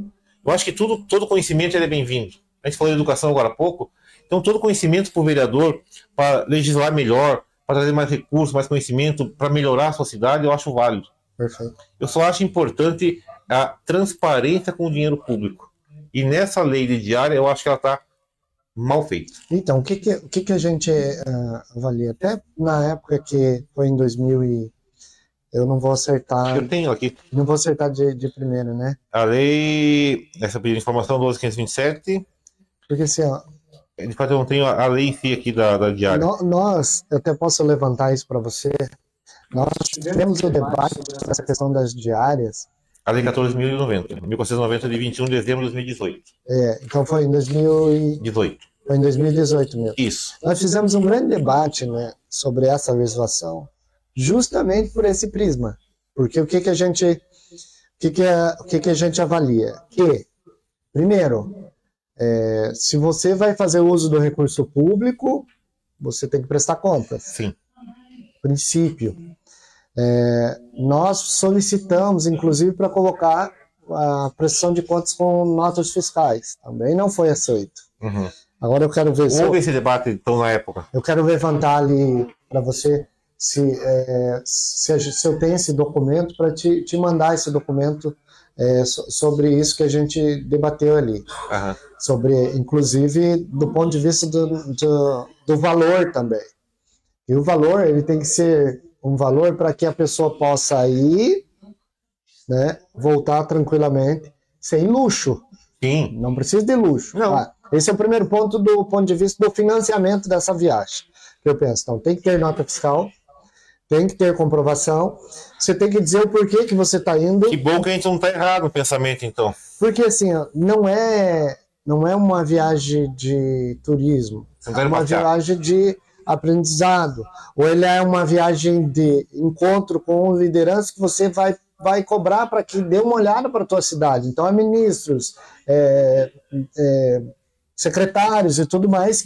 A: Eu acho que todo conhecimento ele é bem-vindo. A gente falou de educação agora há pouco, então todo conhecimento para o vereador, para legislar melhor, para trazer mais recursos, mais conhecimento, para melhorar a sua cidade, eu acho válido.
B: Perfeito.
A: Eu só acho importante a transparência com o dinheiro público. E nessa lei de diária, eu acho que ela está mal feita.
B: Então, o que a gente avalia? Até na época que foi em 2000 e... Eu não vou acertar...
A: Eu tenho aqui.
B: Não vou acertar de primeira, né?
A: A lei... Essa pedido de informação 12.527.
B: Porque assim, ó...
A: De fato, eu não tenho a lei em si aqui da diária.
B: Eu até posso levantar isso para você. Nós tivemos o debate dessa questão das diárias.
A: A lei 14.090. 1490 de 21 de dezembro de 2018.
B: Então foi em 2018. Foi em 2018 mesmo.
A: Isso.
B: Nós fizemos um grande debate, né, sobre essa legislação, justamente por esse prisma. Porque o que a gente avalia? Que, primeiro, se você vai fazer uso do recurso público, você tem que prestar contas.
A: Sim.
B: Princípio. Nós solicitamos, inclusive, para colocar a prestação de contas com notas fiscais. Também não foi aceito.
A: Uhum.
B: Agora eu quero ver
A: Houve esse debate, então, na época.
B: Eu quero levantar ali para você se eu tenho esse documento, para te mandar esse documento sobre isso que a gente debateu ali.
A: Uhum.
B: Sobre, inclusive, do ponto de vista do valor também. E o valor, ele tem que ser um valor para que a pessoa possa ir, né, voltar tranquilamente, sem luxo.
A: Sim.
B: Não precisa de luxo.
A: Não.
B: Esse é o primeiro ponto do ponto de vista do financiamento dessa viagem. Que eu penso, então, tem que ter nota fiscal, tem que ter comprovação, você tem que dizer o porquê que você está indo.
A: Que bom que a gente não está errado no pensamento, então.
B: Porque, assim, ó, não é uma viagem de turismo, é uma viagem de aprendizado, ou ele é uma viagem de encontro com liderança que você vai cobrar para que dê uma olhada para a tua cidade. Então, é ministros, secretários e tudo mais,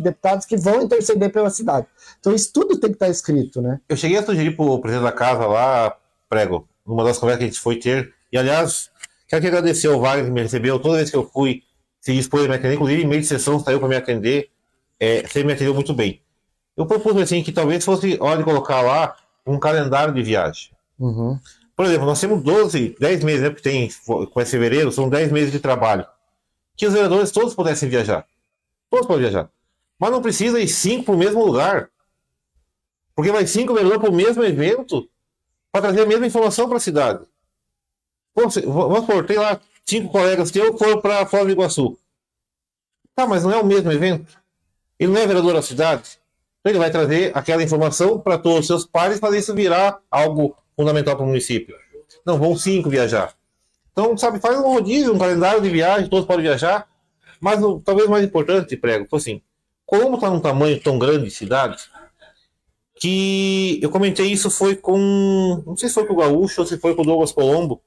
B: deputados que vão interceder pela cidade. Então, isso tudo tem que estar escrito, né?
A: Eu cheguei a sugerir para o presidente da casa lá, Prego, numa das conversas que a gente foi ter, e aliás, quero que agradecer ao Wagner que me recebeu, toda vez que eu fui, se dispôs a me atender, inclusive em meio de sessão saiu para me atender, sempre me atendeu muito bem. Eu propus assim que talvez fosse hora de colocar lá um calendário de viagem.
B: Uhum.
A: Por exemplo, nós temos 10 meses, né, porque tem, com esse fevereiro, são 10 meses de trabalho. Que os vereadores todos pudessem viajar. Todos podem viajar. Mas não precisa ir 5 para o mesmo lugar. Porque vai 5 vereadores para o mesmo evento para trazer a mesma informação para a cidade. Vamos supor, tem lá 5 colegas teus que foram para Foz do Iguaçu. Tá, mas não é o mesmo evento. Ele não é vereador da cidade. Então ele vai trazer aquela informação para todos os seus pares para isso virar algo fundamental para o município. Não, vão 5 viajar. Então, sabe, faz um rodízio, um calendário de viagem, todos podem viajar, mas talvez o mais importante, Prego, foi assim, como está num tamanho tão grande de cidade, que eu comentei isso foi com, não sei se foi com o Gaúcho ou se foi com o Douglas Colombo,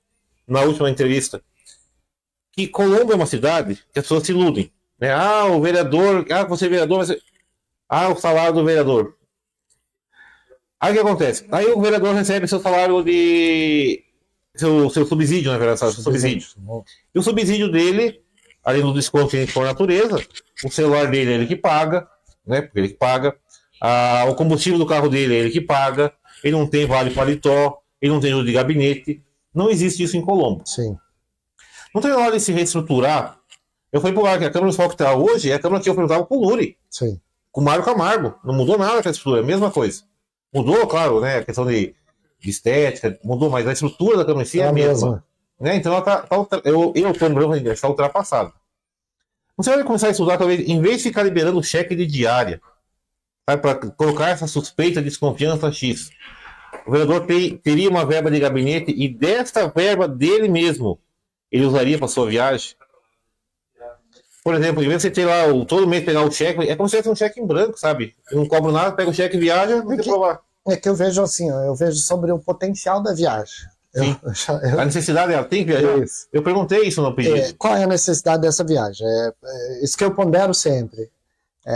A: na última entrevista, que Colombo é uma cidade que as pessoas se iludem, né? O vereador, você é vereador, vai ser... o salário do vereador. Aí o que acontece? Aí o vereador recebe seu salário de... Seu subsídio, na verdade, seu subsídio. E o subsídio dele, além do desconto que a gente for natureza, o celular dele é ele que paga, né? Porque ele que paga. O combustível do carro dele é ele que paga. Ele não tem vale paletó, ele não tem ajuda de gabinete. Não existe isso em Colombo.
B: Sim.
A: Não tem hora de se reestruturar. Eu falei pro Lar que a Câmara Municipal que está hoje é a Câmara que eu perguntava com o Luri.
B: Sim. Com
A: o Mário Camargo. Não mudou nada aquela estrutura, é a mesma coisa. Mudou, claro, né? A questão de estética, mudou, mas a estrutura da Câmara em si é a mesma. Né? Então ela está ultrapassada. Você vai começar a estudar, talvez, em vez de ficar liberando cheque de diária, para colocar essa suspeita, desconfiança X, o vereador teria uma verba de gabinete e desta verba dele mesmo ele usaria para sua viagem. Por exemplo, em vez de você ter lá todo mês pegar o cheque, é como se fosse um cheque em branco, sabe? Eu não cobro nada, pega o cheque e viaja, não tem que provar.
B: É que eu vejo assim, eu vejo sobre o potencial da viagem.
A: A necessidade dela tem que viajar.
B: Isso.
A: Eu perguntei isso no pedido.
B: Qual é a necessidade dessa viagem? Isso que eu pondero sempre.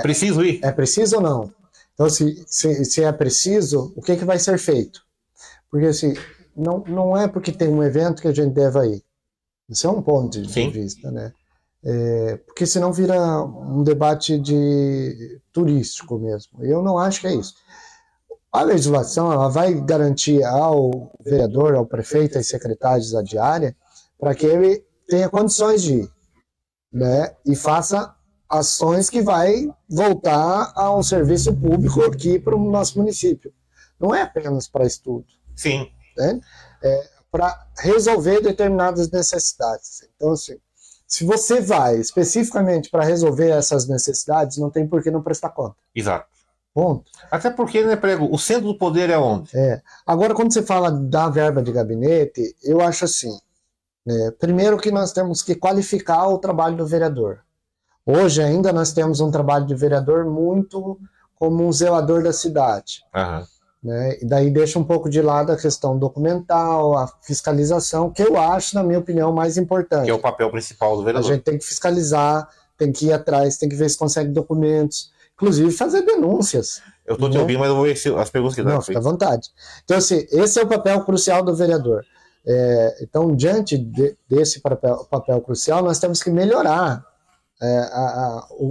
A: Preciso ir?
B: É preciso ou não? Então, se é preciso, o que vai ser feito? Porque assim, não é porque tem um evento que a gente deva ir. Isso é um ponto de vista, né? Porque senão vira um debate turístico mesmo. Eu não acho que é isso. A legislação ela vai garantir ao vereador, ao prefeito e secretários da diária para que ele tenha condições de ir, né? E faça ações que vai voltar a um serviço público aqui para o nosso município. Não é apenas para estudo.
A: Sim.
B: Né? Para resolver determinadas necessidades. Então, assim, se você vai especificamente para resolver essas necessidades, não tem por que não prestar conta.
A: Exato.
B: Ponto.
A: Até porque, né, Prego, o centro do poder é onde?
B: Agora, quando você fala da verba de gabinete, eu acho assim, primeiro que nós temos que qualificar o trabalho do vereador. Hoje ainda nós temos um trabalho de vereador muito como um zelador da cidade.
A: Aham.
B: Né? E daí deixa um pouco de lado a questão documental, a fiscalização, que eu acho, na minha opinião, mais importante.
A: Que é o papel principal do vereador.
B: A gente tem que fiscalizar, tem que ir atrás, tem que ver se consegue documentos, inclusive fazer denúncias.
A: Eu estou te ouvindo, mas eu vou ver as perguntas que dá.
B: Não, fica à vontade. Então, assim, esse é o papel crucial do vereador. Então, diante desse papel crucial, nós temos que melhorar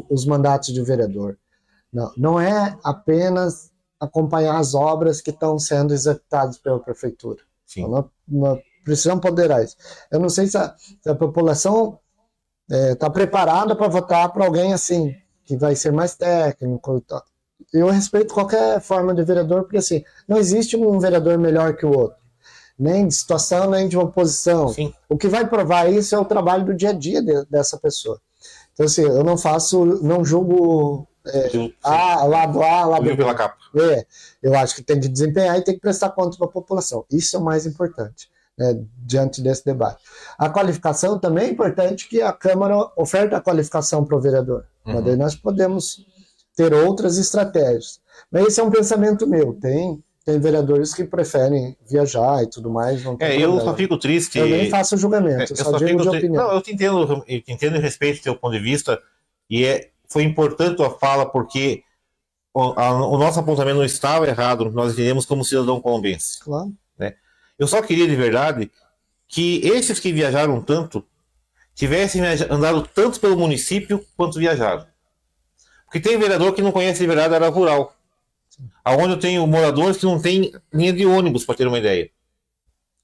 B: os mandatos de vereador. Não é apenas acompanhar as obras que estão sendo executadas pela prefeitura.
A: Sim.
B: Então, nós precisamos ponderar isso. Eu não sei se a população está preparada para votar para alguém assim, que vai ser mais técnico. Eu respeito qualquer forma de vereador, porque assim, não existe um vereador melhor que o outro. Nem de situação, nem de uma posição.
A: Sim.
B: O que vai provar isso é o trabalho do dia a dia dessa pessoa. Então, assim, eu não julgo lado A, lado B.
A: Pela capa.
B: Eu acho que tem que desempenhar e tem que prestar conta para a população. Isso é o mais importante, né, diante desse debate. A qualificação também é importante, que a Câmara oferta a qualificação para o vereador. Mas daí nós podemos ter outras estratégias. Mas esse é um pensamento meu. Tem vereadores que preferem viajar e tudo mais. Não tem
A: eu
B: problema.
A: só fico triste.
B: Eu nem faço julgamento, eu só digo de opinião.
A: Não, eu te entendo e respeito o teu ponto de vista. E foi importante a fala, porque o nosso apontamento não estava errado. Nós entendemos como cidadão colombense.
B: Claro.
A: Né? Eu só queria de verdade que esses que viajaram tanto tivessem andado tanto pelo município quanto viajaram. Porque tem vereador que não conhece de verdade a área rural. Onde eu tenho moradores que não têm linha de ônibus, para ter uma ideia.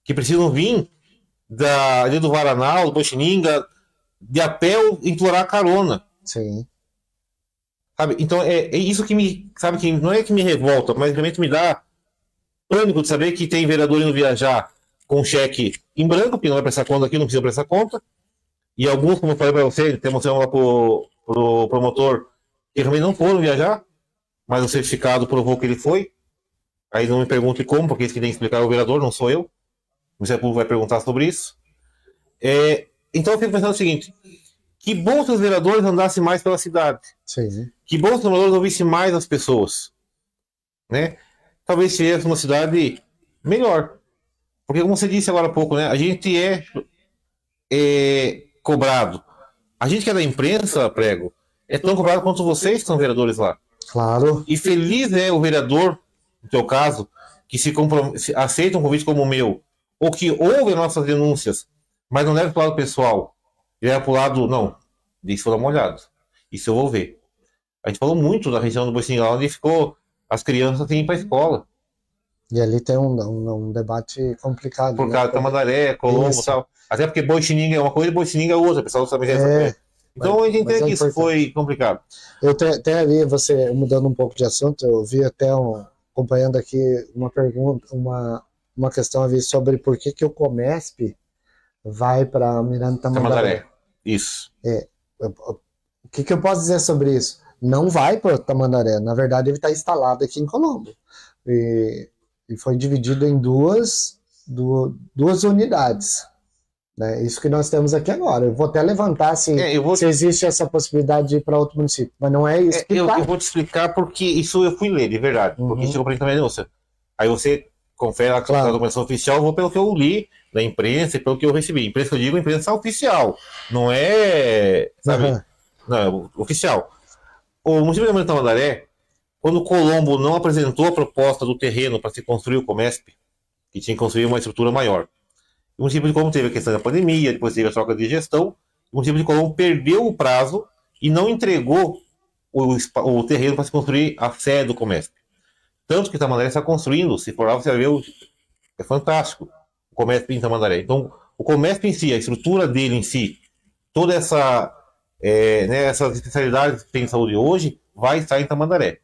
A: Que precisam vir do Varanal, do Boixininga, de a pé implorar carona.
B: Sim.
A: Sabe? Então é isso que que não é que me revolta, mas realmente me dá pânico de saber que tem vereador indo viajar com cheque em branco, porque não vai prestar conta aqui, não precisa prestar conta. E alguns, como eu falei para você, temos lá pro promotor, que realmente não foram viajar, mas o certificado provou que ele foi. Aí não me pergunte como, porque isso que tem que explicar é o vereador, não sou eu. O Ministério Público vai perguntar sobre isso. Então eu fico pensando o seguinte: que bom se os vereadores andassem mais pela cidade.
B: Sim.
A: Que bom se os vereadores ouvissem mais as pessoas. Né? Talvez tivesse uma cidade melhor. Porque, como você disse agora há pouco, né, a gente é cobrado. A gente que é da imprensa, Prego, é tão cobrado quanto vocês que são vereadores lá.
B: Claro.
A: E feliz é o vereador, no teu caso, que se aceita um convite como o meu, ou que ouve nossas denúncias, mas não leva para o lado pessoal. Ele leva para o lado, não, deixa eu dar uma olhada. Isso eu vou ver. A gente falou muito da região do Boixininga, onde ficou as crianças sem ir para a escola.
B: E ali tem um debate complicado.
A: Por causa da Tamandaré, Colombo e tal. Até porque Boixininga é uma coisa e Boixininga é outra. O pessoal sabe essa. Então a gente entende que isso foi complicado.
B: Eu até vi você, mudando um pouco de assunto, eu vi até acompanhando aqui uma pergunta, uma questão a ver sobre por que o Comesp vai para Miranda Tamandaré.
A: Isso.
B: O que eu posso dizer sobre isso? Não vai para Tamandaré. Na verdade, ele está instalado aqui em Colombo. E foi dividido em duas unidades. Né? Isso que nós temos aqui agora. Eu vou até levantar se existe essa possibilidade de ir para outro município. Mas não é isso que
A: eu vou te explicar porque isso eu fui ler, de verdade. Porque chegou para mim também a denúncia. Aí você confere a documentação oficial, eu vou pelo que eu li da imprensa e pelo que eu recebi. Imprensa que eu digo, imprensa oficial. Não é, sabe? Não, é oficial. O município de Tamandaré quando o Colombo não apresentou a proposta do terreno para se construir o Comesp, que tinha que construir uma estrutura maior. O município de Colombo teve a questão da pandemia, depois teve a troca de gestão, o município de Colombo perdeu o prazo e não entregou o terreno para se construir a sede do Comesp. Tanto que Tamandaré está construindo, se for lá você vai ver, é fantástico o Comesp em Tamandaré. Então, o Comesp em si, a estrutura dele em si, toda essa, né, essas especialidades que tem em saúde hoje, vai estar em Tamandaré.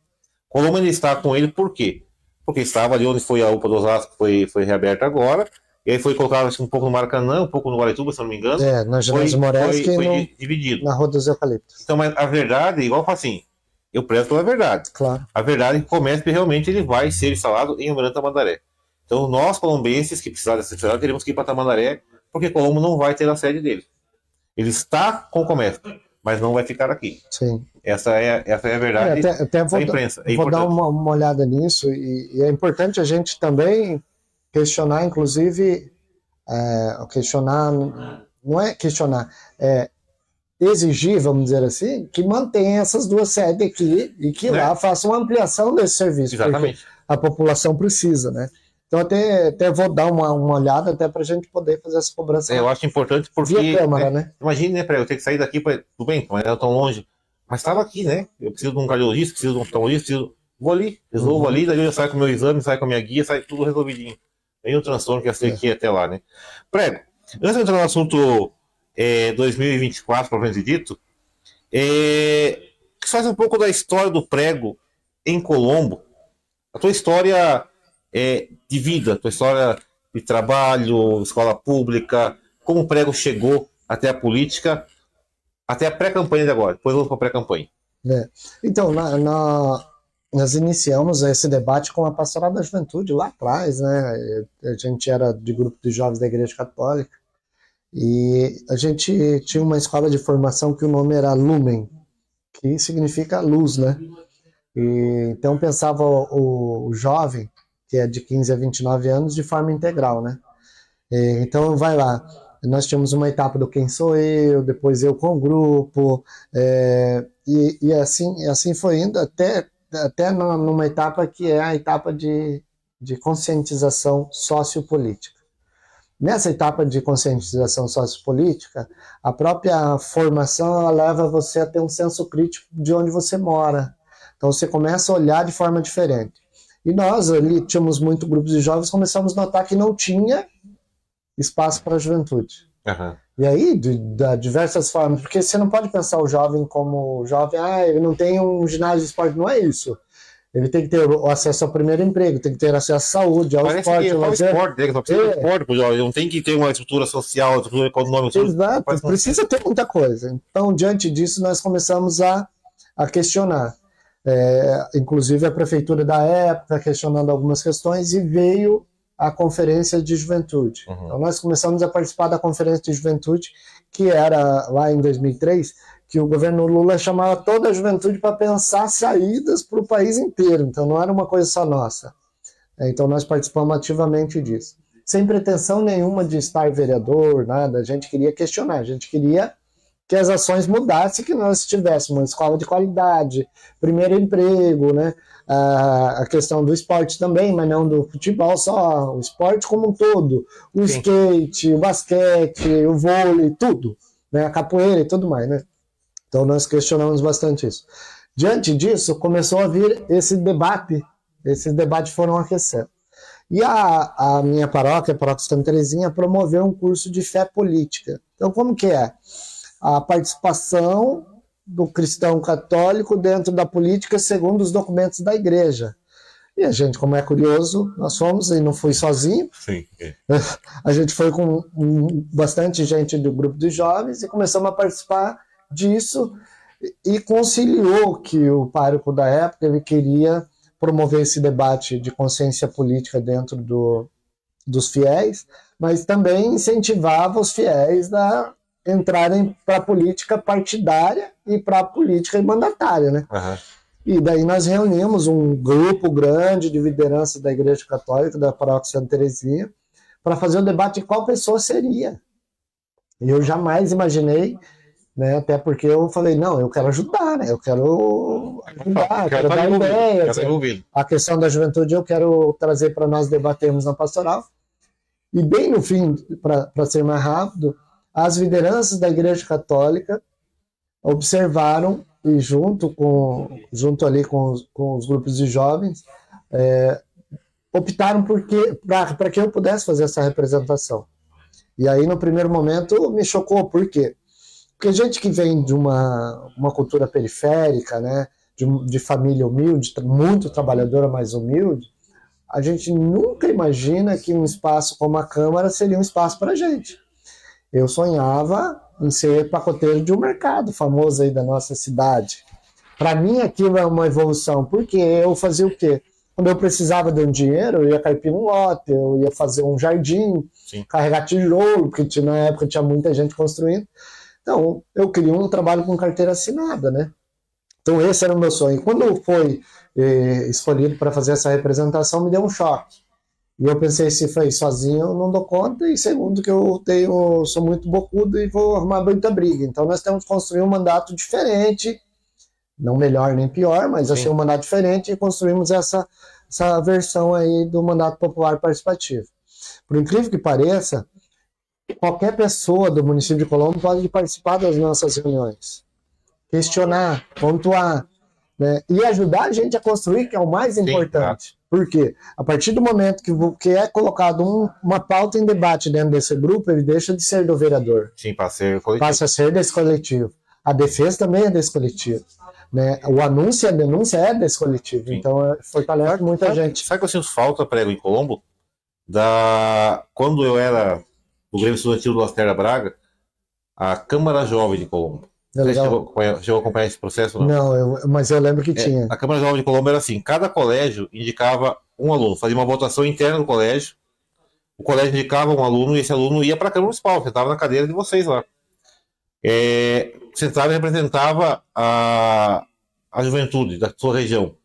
A: Colombo ainda está com ele, por quê? Porque estava ali onde foi a UPA do Osasco, foi reaberta agora, e aí foi colocado acho, um pouco no Maracanã, um pouco no Guarituba, se não me engano.
B: Na Genésio Moreschi
A: foi dividido.
B: Na Rua dos Eucaliptos.
A: Então, mas a verdade, igual eu falo assim, eu prezo pela verdade.
B: Claro.
A: A verdade é que o Comesp realmente ele vai ser instalado em Almirante Tamandaré. Então, nós colombenses que precisarem dessa cidade, teremos que ir para Tamandaré, porque Colombo não vai ter a sede dele. Ele está com o Comesp, mas não vai ficar aqui.
B: Sim.
A: Essa é a verdade
B: até
A: da imprensa.
B: Vou dar uma olhada nisso, e é importante a gente também questionar, inclusive, não é questionar, exigir, vamos dizer assim, que mantenha essas duas sedes aqui e que lá faça uma ampliação desse serviço.
A: Exatamente.
B: A população precisa, né? Então até vou dar uma olhada até para a gente poder fazer essa cobrança.
A: Eu acho importante porque...
B: Via Câmara, né?
A: Imagine, né, eu ter que sair daqui, tudo bem, mas era tão longe, mas estava aqui, né? Eu preciso de um cardiologista, preciso de um oftalmologista, vou ali, resolvo ali, daí eu saio com o meu exame, saio com a minha guia, sai tudo resolvidinho. Aí o transtorno que eu sei que até lá, né? Prego, antes de entrar no assunto 2024, propriamente dito, faz um pouco da história do prego em Colombo, a tua história de vida, a tua história de trabalho, escola pública, como o prego chegou até a política, até a pré-campanha de agora. Depois vamos para a pré-campanha.
B: Então, nós iniciamos esse debate com a Pastoral da Juventude lá atrás, né? A gente era de grupo de jovens da Igreja Católica e a gente tinha uma escola de formação que o nome era Lumen, que significa luz, né? E, então pensava o jovem, que é de 15 a 29 anos, de forma integral, né? Então vai lá, nós tínhamos uma etapa do quem sou eu, depois eu com o grupo, e assim foi indo até numa etapa que é a etapa de conscientização sociopolítica. Nessa etapa de conscientização sociopolítica, a própria formação ela leva você a ter um senso crítico de onde você mora. Então você começa a olhar de forma diferente. E nós ali tínhamos muito grupos de jovens, começamos a notar que não tinha espaço para a juventude.
A: Uhum.
B: E aí, de diversas formas, porque você não pode pensar o jovem como jovem, ele não tem um ginásio de esporte, não é isso. Ele tem que ter o acesso ao primeiro emprego, tem que ter acesso à saúde, ao esporte.
A: Esporte, só precisa de esporte, não tem que ter uma estrutura social, uma estrutura econômica.
B: Exato, precisa ter muita coisa. Então, diante disso, nós começamos a questionar. Inclusive a prefeitura da época questionando algumas questões e veio a conferência de juventude.
A: Uhum.
B: Então nós começamos a participar da conferência de juventude, que era lá em 2003, que o governo Lula chamava toda a juventude para pensar saídas para o país inteiro, então não era uma coisa só nossa. Então nós participamos ativamente disso. Sem pretensão nenhuma de estar vereador, nada, a gente queria questionar, a gente queria que as ações mudassem, que nós tivéssemos uma escola de qualidade, primeiro emprego, né? A questão do esporte também, mas não do futebol só, o esporte como um todo, o
A: Sim.
B: skate, o basquete, o vôlei, tudo, né? A capoeira e tudo mais, né? Então nós questionamos bastante isso. Diante disso, começou a vir esse debate, esses debates foram aquecendo. E a minha paróquia, a Paróquia Santa Terezinha, promoveu um curso de fé política. Então como que é? A participação do cristão católico dentro da política segundo os documentos da igreja. E a gente, como é curioso, nós fomos, e não fui sozinho.
A: Sim.
B: A gente foi com bastante gente do grupo de jovens e começamos a participar disso e conciliou que o pároco da época ele queria promover esse debate de consciência política dentro dos fiéis, mas também incentivava os fiéis a entrarem para a política partidária e para a política mandatária, né?
A: Uhum.
B: E daí nós reunimos um grupo grande de liderança da Igreja Católica, da Paróquia Santa Terezinha, para fazer o debate de qual pessoa seria. E eu jamais imaginei, né? Até porque eu falei, não, eu quero ajudar, né? Eu quero ajudar, quero dar ideias. A questão da juventude eu quero trazer para nós debatermos na pastoral. E bem no fim, para ser mais rápido, as lideranças da Igreja Católica observaram e junto ali com os grupos de jovens, optaram para que eu pudesse fazer essa representação. E aí, no primeiro momento, me chocou. Por quê? Porque gente que vem de uma cultura periférica, né, de família humilde, muito trabalhadora, mas humilde, a gente nunca imagina que um espaço como a Câmara seria um espaço para a gente. Eu sonhava em ser pacoteiro de um mercado famoso aí da nossa cidade. Para mim, aquilo é uma evolução, porque eu fazia o quê? Quando eu precisava de um dinheiro, eu ia carpir um lote, eu ia fazer um jardim, sim, carregar tijolo, porque na época tinha muita gente construindo. Então, eu queria um trabalho com carteira assinada, né? Então, esse era o meu sonho. Quando foi escolhido para fazer essa representação, me deu um choque. E eu pensei, se foi sozinho, eu não dou conta, e segundo que eu sou muito bocudo e vou arrumar muita briga. Então, nós temos que construir um mandato diferente, não melhor nem pior, mas assim, um mandato diferente, e construímos essa versão aí do mandato popular participativo. Por incrível que pareça, qualquer pessoa do município de Colombo pode participar das nossas reuniões, questionar, pontuar, né, e ajudar a gente a construir, que é o mais importante. Por quê? A partir do momento que é colocado uma pauta em debate dentro desse grupo, ele deixa de ser do vereador.
A: Sim, passa a ser
B: desse coletivo. A defesa também é desse coletivo. Né? O anúncio e a denúncia é desse coletivo. Sim. Então, fortalece muita gente.
A: Sabe que eu sinto falta, Prego, em Colombo? Quando eu era do Grêmio Estudantil do Lacerda Braga, a Câmara Jovem de Colombo. Você chegou a acompanhar esse processo?
B: Não, mas eu lembro que tinha.
A: A Câmara Jovem de Colombo era assim: cada colégio indicava um aluno, fazia uma votação interna do colégio, o colégio indicava um aluno e esse aluno ia para a Câmara Municipal, sentava na cadeira de vocês lá. Sentava e representava a juventude da sua região.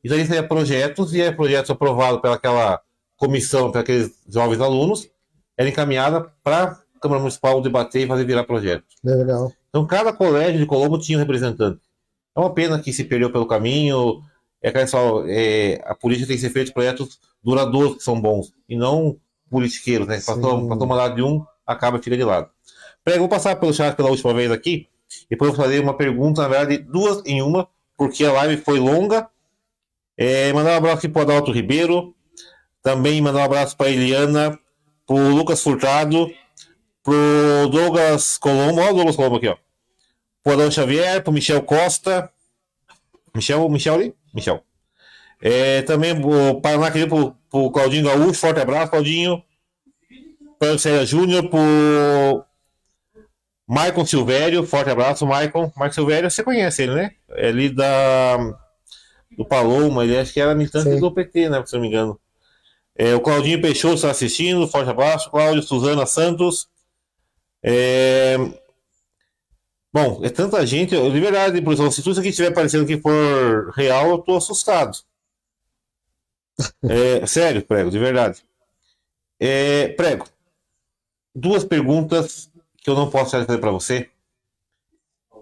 A: E daí saía projetos, e projetos aprovados pelaquela comissão, para aqueles jovens alunos, era encaminhada para a Câmara Municipal debater e fazer virar projeto.
B: Legal.
A: Então, cada colégio de Colombo tinha um representante. É uma pena que se perdeu pelo caminho. A política tem que ser feita de projetos duradouros, que são bons, e não politiqueiros, né? Passou o mandato de um, acaba e fica de lado. Vou passar pelo chat pela última vez aqui, e depois eu vou fazer uma pergunta, na verdade, duas em uma, porque a live foi longa. Mandar um abraço aqui para o Adalto Ribeiro, também mandar um abraço para a Eliana, para o Lucas Furtado, para o Douglas Colombo, olha o Douglas Colombo aqui, ó. Para o Adão Xavier, para o Michel Costa, Michel ali? Michel. Também para o Claudinho Gaúcho, forte abraço, Claudinho. Para o Célia Júnior, para o Maicon Silvério, forte abraço, Maicon. Maicon Silvério, você conhece ele, né? É ali do Paloma, ele acho que era militante do PT, né? Se não me engano. O Claudinho Peixoto está assistindo, forte abraço. Cláudio, Suzana Santos. Bom, é tanta gente, de verdade, professor, se tudo isso aqui estiver parecendo que for real, eu tô assustado. Sério, Prego, de verdade. Prego, duas perguntas que eu não posso fazer para você.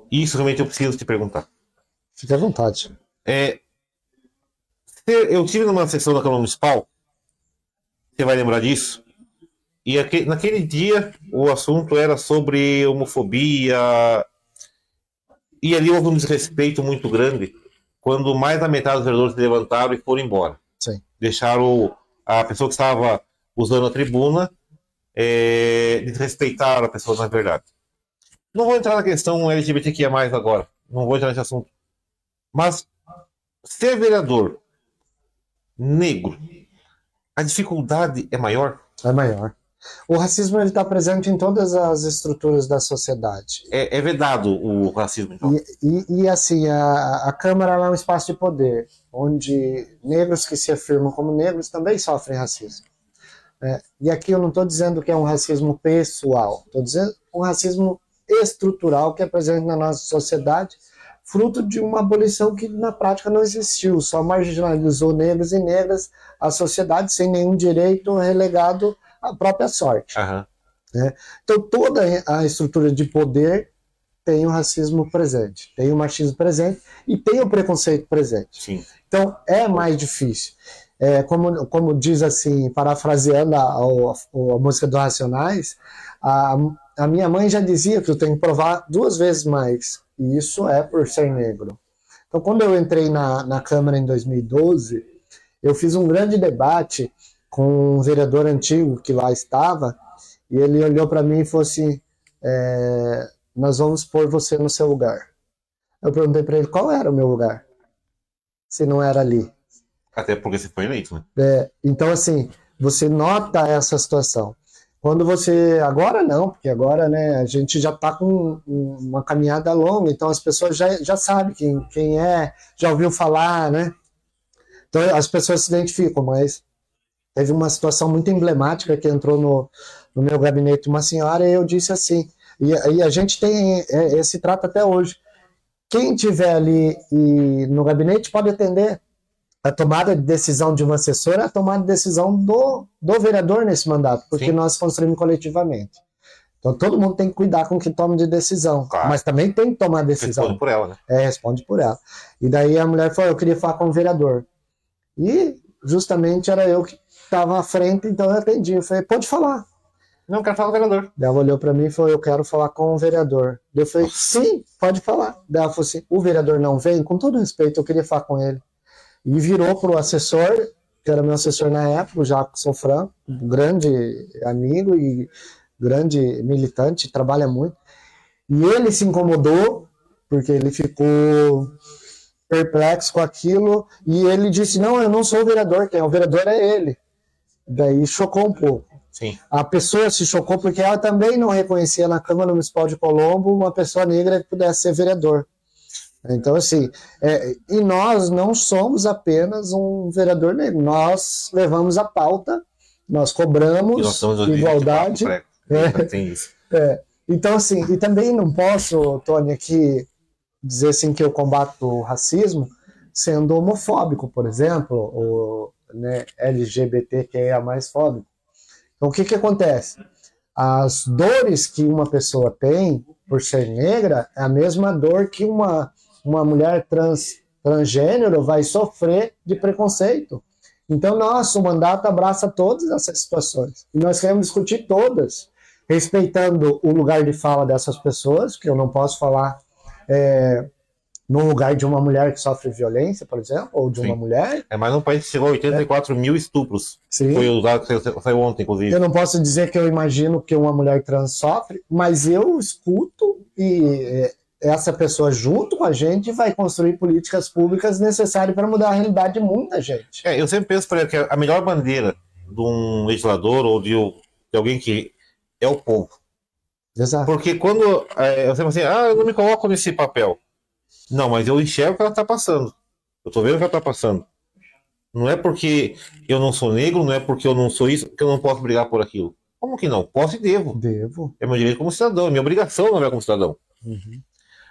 A: Isso realmente eu preciso te perguntar.
B: Fique à vontade.
A: Eu estive numa sessão da Câmara Municipal, você vai lembrar disso, e naquele dia o assunto era sobre homofobia, e ali houve um desrespeito muito grande quando mais da metade dos vereadores se levantaram e foram embora.
B: Sim.
A: Deixaram a pessoa que estava usando a tribuna desrespeitar a pessoa, na verdade. Não vou entrar na questão LGBTQIA+, agora. Não vou entrar nesse assunto. Mas ser vereador negro, a dificuldade é maior?
B: É maior. O racismo está presente em todas as estruturas da sociedade.
A: É vedado o racismo, então.
B: E assim, a Câmara é um espaço de poder, onde negros que se afirmam como negros também sofrem racismo. E aqui eu não estou dizendo que é um racismo pessoal, estou dizendo um racismo estrutural que é presente na nossa sociedade, fruto de uma abolição que na prática não existiu, só marginalizou negros e negras, a sociedade sem nenhum direito, relegado à própria sorte.
A: Uhum.
B: Então toda a estrutura de poder tem o racismo presente, tem o machismo presente e tem o preconceito presente.
A: Sim.
B: Então, é mais difícil. Como diz assim, parafraseando a música dos Racionais, a minha mãe já dizia que eu tenho que provar 2 vezes mais. E isso é por ser negro. Então, quando eu entrei na Câmara em 2012, eu fiz um grande debate com um vereador antigo que lá estava, e ele olhou para mim e falou assim, nós vamos pôr você no seu lugar. Eu perguntei para ele qual era o meu lugar, se não era ali.
A: Até porque você foi eleito, né?
B: Então, assim, você nota essa situação. Quando você... Agora não, porque agora, né, a gente já está com uma caminhada longa, então as pessoas já sabem quem é, já ouviu falar, né? Então as pessoas se identificam, mas teve uma situação muito emblemática que entrou no meu gabinete uma senhora e eu disse assim, e a gente tem esse trato até hoje. Quem tiver ali no gabinete pode atender. A tomada de decisão de uma assessora é a tomada de decisão do vereador nesse mandato, porque
A: Sim.
B: Nós construímos coletivamente. Então todo mundo tem que cuidar com o que toma de decisão,
A: Claro.
B: Mas também tem que tomar decisão.
A: Responde por ela, né?
B: Responde por ela. E daí a mulher falou, eu queria falar com o vereador. E justamente era eu que estava à frente, então eu atendi. Eu falei, pode falar.
A: Não, quero falar com o vereador.
B: Daí ela olhou para mim e falou, eu quero falar com o vereador. Eu falei, sim, pode falar. Daí ela falou assim, o vereador não vem? Com todo respeito, eu queria falar com ele. E virou para o assessor, que era meu assessor na época, o Jaco Sofran, um grande amigo e grande militante, trabalha muito. E ele se incomodou, porque ele ficou perplexo com aquilo, e ele disse, não, eu não sou o vereador, quem é o vereador é ele. Daí chocou um pouco.
A: Sim.
B: A pessoa se chocou porque ela também não reconhecia na Câmara Municipal de Colombo uma pessoa negra que pudesse ser vereador. Então, assim, e nós não somos apenas um vereador negro, nós levamos a pauta, nós cobramos igualdade.
A: Tem isso.
B: Então, assim, e também não posso, Tony, aqui dizer assim, que eu combato o racismo sendo homofóbico, por exemplo, ou né, LGBTQIA mais fóbico. Então, o que acontece? As dores que uma pessoa tem por ser negra é a mesma dor que uma mulher transgênero vai sofrer de preconceito. Então, nosso mandato abraça todas essas situações. E nós queremos discutir todas, respeitando o lugar de fala dessas pessoas, que eu não posso falar no lugar de uma mulher que sofre violência, por exemplo, ou de uma mulher.
A: Mas no país chegou a 84 mil estupros.
B: Sim.
A: Foi usado, saiu ontem, inclusive.
B: Eu não posso dizer que eu imagino que uma mulher trans sofre, mas eu escuto e essa pessoa junto com a gente vai construir políticas públicas necessárias para mudar a realidade de muita gente.
A: Eu sempre penso que a melhor bandeira de um legislador ou de alguém que é o povo.
B: Exato.
A: Porque quando eu sempre assim, eu não me coloco nesse papel. Não, mas eu enxergo o que ela está passando. Eu estou vendo o que ela está passando. Não é porque eu não sou negro, não é porque eu não sou isso, que eu não posso brigar por aquilo. Como que não? Posso e devo.
B: Devo.
A: É meu direito como cidadão, é minha obrigação não é como cidadão.
B: Uhum.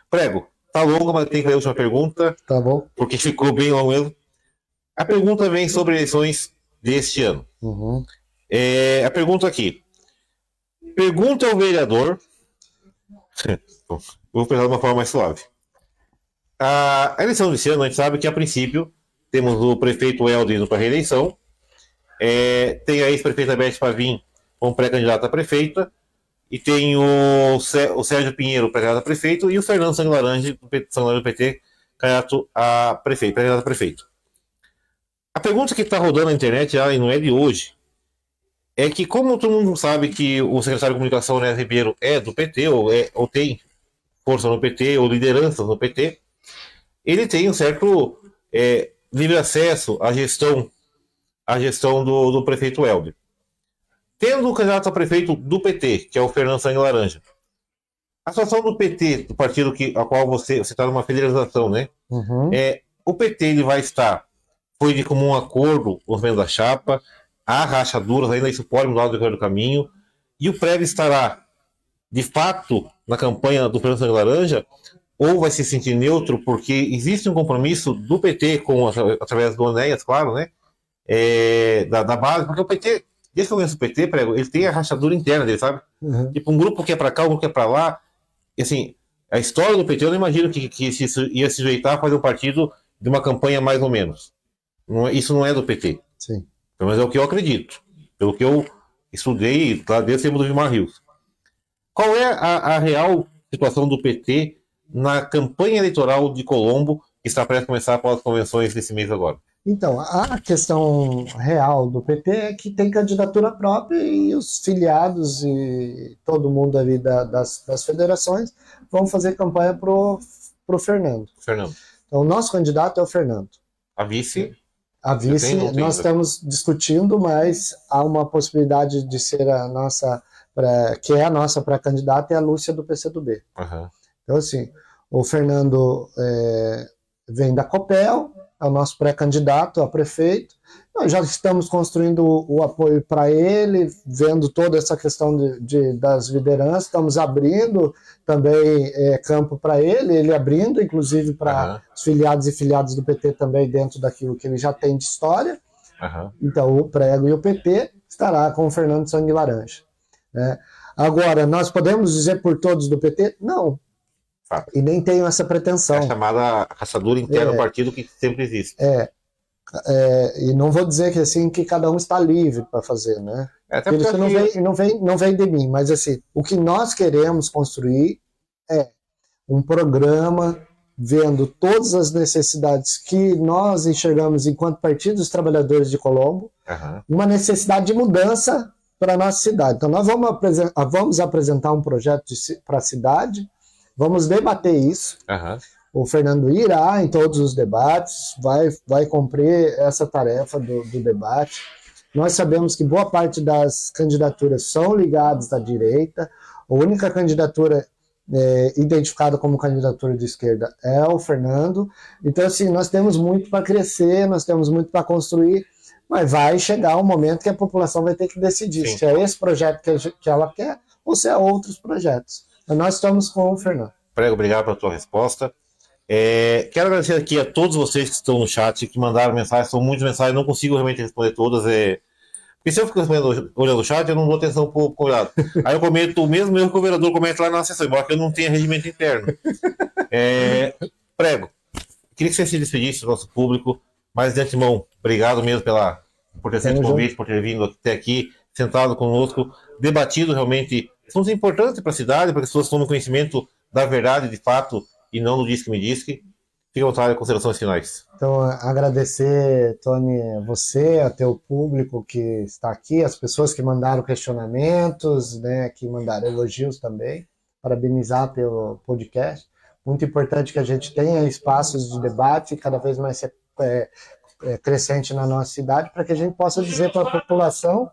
A: Prego, tá longo, mas tem que fazer a última pergunta.
B: Tá bom.
A: Porque ficou bem longo mesmo. A pergunta vem sobre eleições deste ano.
B: Uhum.
A: A pergunta aqui. Pergunta ao vereador. Vou pensar de uma forma mais suave. A eleição desse ano, a gente sabe que, a princípio, temos o prefeito Helder indo para a reeleição, tem a ex-prefeita Beth Pavim como pré-candidata a prefeita, e tem o Sérgio Pinheiro, pré-candidato a prefeito, e o Fernando Sangue Laranja, do PT, candidato a prefeito, pré-candidato a prefeito. A pergunta que está rodando na internet, e não é de hoje, é que, como todo mundo sabe que o secretário de comunicação, Né Ribeiro, é do PT, ou tem força no PT, ou liderança no PT, ele tem um certo livre acesso à gestão do prefeito Helder. Tendo o candidato a prefeito do PT, que é o Fernando Sangue Laranja, a situação do PT, do partido a qual você está numa federalização, né?
B: Uhum.
A: O PT ele vai estar, foi de comum acordo os membros da chapa, há rachaduras, ainda isso pode mudar do decorrer do caminho, e o PREV estará, de fato, na campanha do Fernando Sangue Laranja, ou vai se sentir neutro, porque existe um compromisso do PT, através do Onéias, claro, né? Da base, porque o PT, desde que eu conheço o PT, Prego, ele tem a rachadura interna dele, sabe?
B: Uhum.
A: Tipo, um grupo que é pra cá, um grupo que é pra lá, e assim, A história do PT, eu não imagino que isso ia se sujeitar a fazer um partido de uma campanha mais ou menos. Isso não é do PT.
B: Sim.
A: Pelo menos é o que eu acredito. Pelo que eu estudei lá desde o tempo do Vilmar Rios. Qual é a real situação do PT na campanha eleitoral de Colombo, que está prestes a começar após as convenções desse mês agora?
B: Então, a questão real do PT é que tem candidatura própria e os filiados e todo mundo ali das federações vão fazer campanha pro Fernando.
A: Fernando.
B: Então, o nosso candidato é o Fernando.
A: A vice?
B: A vice, nós estamos discutindo, mas há uma possibilidade de ser a nossa, que é a nossa pré-candidata, é a Lúcia do PCdoB.
A: Uhum.
B: Então, assim, o Fernando vem da Copel, é o nosso pré-candidato a prefeito. Nós já estamos construindo o apoio para ele, vendo toda essa questão das lideranças, estamos abrindo também campo para ele abrindo, inclusive para os filiados e filiadas do PT também dentro daquilo que ele já tem de história. Então, o Prego e o PT estará com o Fernando Sangue Laranja. Né? Agora, nós podemos dizer por todos do PT? Não. E nem tenho essa pretensão.
A: É a chamada caçadura interna do partido que sempre existe.
B: E não vou dizer que assim que cada um está livre para fazer, né?
A: Até
B: porque isso não vem de mim, mas assim, o que nós queremos construir é um programa vendo todas as necessidades que nós enxergamos enquanto Partido dos Trabalhadores de Colombo, uma necessidade de mudança para a nossa cidade. Então nós vamos apresentar um projeto para a cidade, vamos debater isso. O Fernando irá em todos os debates, vai cumprir essa tarefa do debate. Nós sabemos que boa parte das candidaturas são ligadas à direita. A única candidatura identificada como candidatura de esquerda é o Fernando. Então, assim, nós temos muito para crescer, nós temos muito para construir, mas vai chegar um momento que a população vai ter que decidir se é esse projeto que ela quer ou se é outros projetos. Mas nós estamos com o Fernando.
A: Prego, obrigado pela tua resposta. Quero agradecer aqui a todos vocês que estão no chat, que mandaram mensagens, são muitas mensagens, não consigo realmente responder todas. Porque se eu fico olhando o chat, eu não dou atenção para o olhado. Aí eu comento o mesmo erro que o vereador comete lá na sessão, embora que eu não tenha regimento interno. Prego, queria que você se despedisse do nosso público, mas de antemão, obrigado mesmo por ter aceito o convite, por ter vindo até aqui, sentado conosco, debatido realmente assuntos importantes para a cidade, para que as pessoas tomem conhecimento da verdade de fato e não do disque me disque. Fique à vontade, considerações finais.
B: Então, agradecer, Tony, você, a teu público que está aqui, as pessoas que mandaram questionamentos, né, que mandaram elogios também, parabenizar pelo podcast. Muito importante que a gente tenha espaços de debate cada vez mais crescente na nossa cidade, para que a gente possa dizer para a população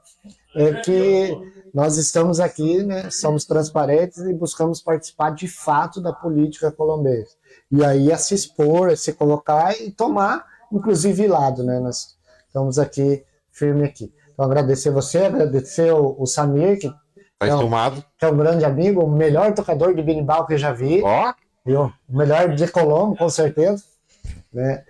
B: que nós estamos aqui, né, somos transparentes e buscamos participar de fato da política colombense. E aí a se expor, a se colocar e tomar, inclusive, lado, né? Nós estamos aqui, firme aqui. Então, agradecer você, agradecer o Samir, que é um grande amigo, o melhor tocador de berimbau que eu já vi. O melhor de Colombo, com certeza. Né?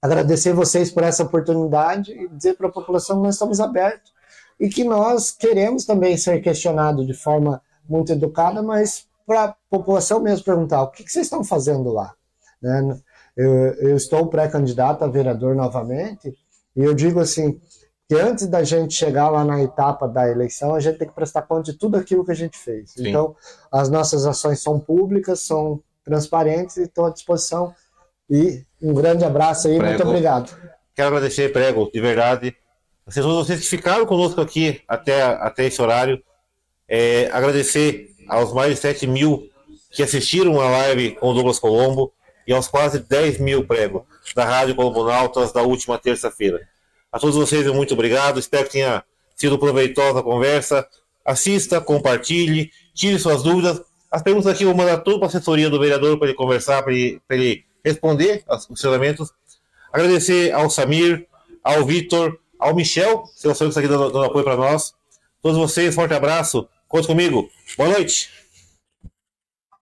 B: Agradecer vocês por essa oportunidade e dizer para a população que nós estamos abertos e que nós queremos também ser questionados de forma muito educada, mas para a população mesmo perguntar o que vocês estão fazendo lá. Né? Eu estou pré-candidato a vereador novamente e eu digo assim, que antes da gente chegar lá na etapa da eleição, a gente tem que prestar conta de tudo aquilo que a gente fez. Sim. Então, as nossas ações são públicas, são transparentes e estão à disposição. E um grande abraço aí, Prego. Muito obrigado.
A: Quero agradecer, Prego, de verdade. Vocês que ficaram conosco aqui até esse horário. Agradecer aos mais de 7 mil que assistiram a live com o Douglas Colombo e aos quase 10 mil, Prego, da Rádio Colombonautas da última terça-feira. A todos vocês, muito obrigado. Espero que tenha sido proveitosa a conversa. Assista, compartilhe, tire suas dúvidas. As perguntas aqui eu vou mandar tudo para a assessoria do vereador para ele conversar, para ele responder aos questionamentos. Agradecer ao Samir, ao Vitor, ao Michel, seu senhor que está aqui dando apoio para nós. Todos vocês, forte abraço. Conte comigo. Boa noite.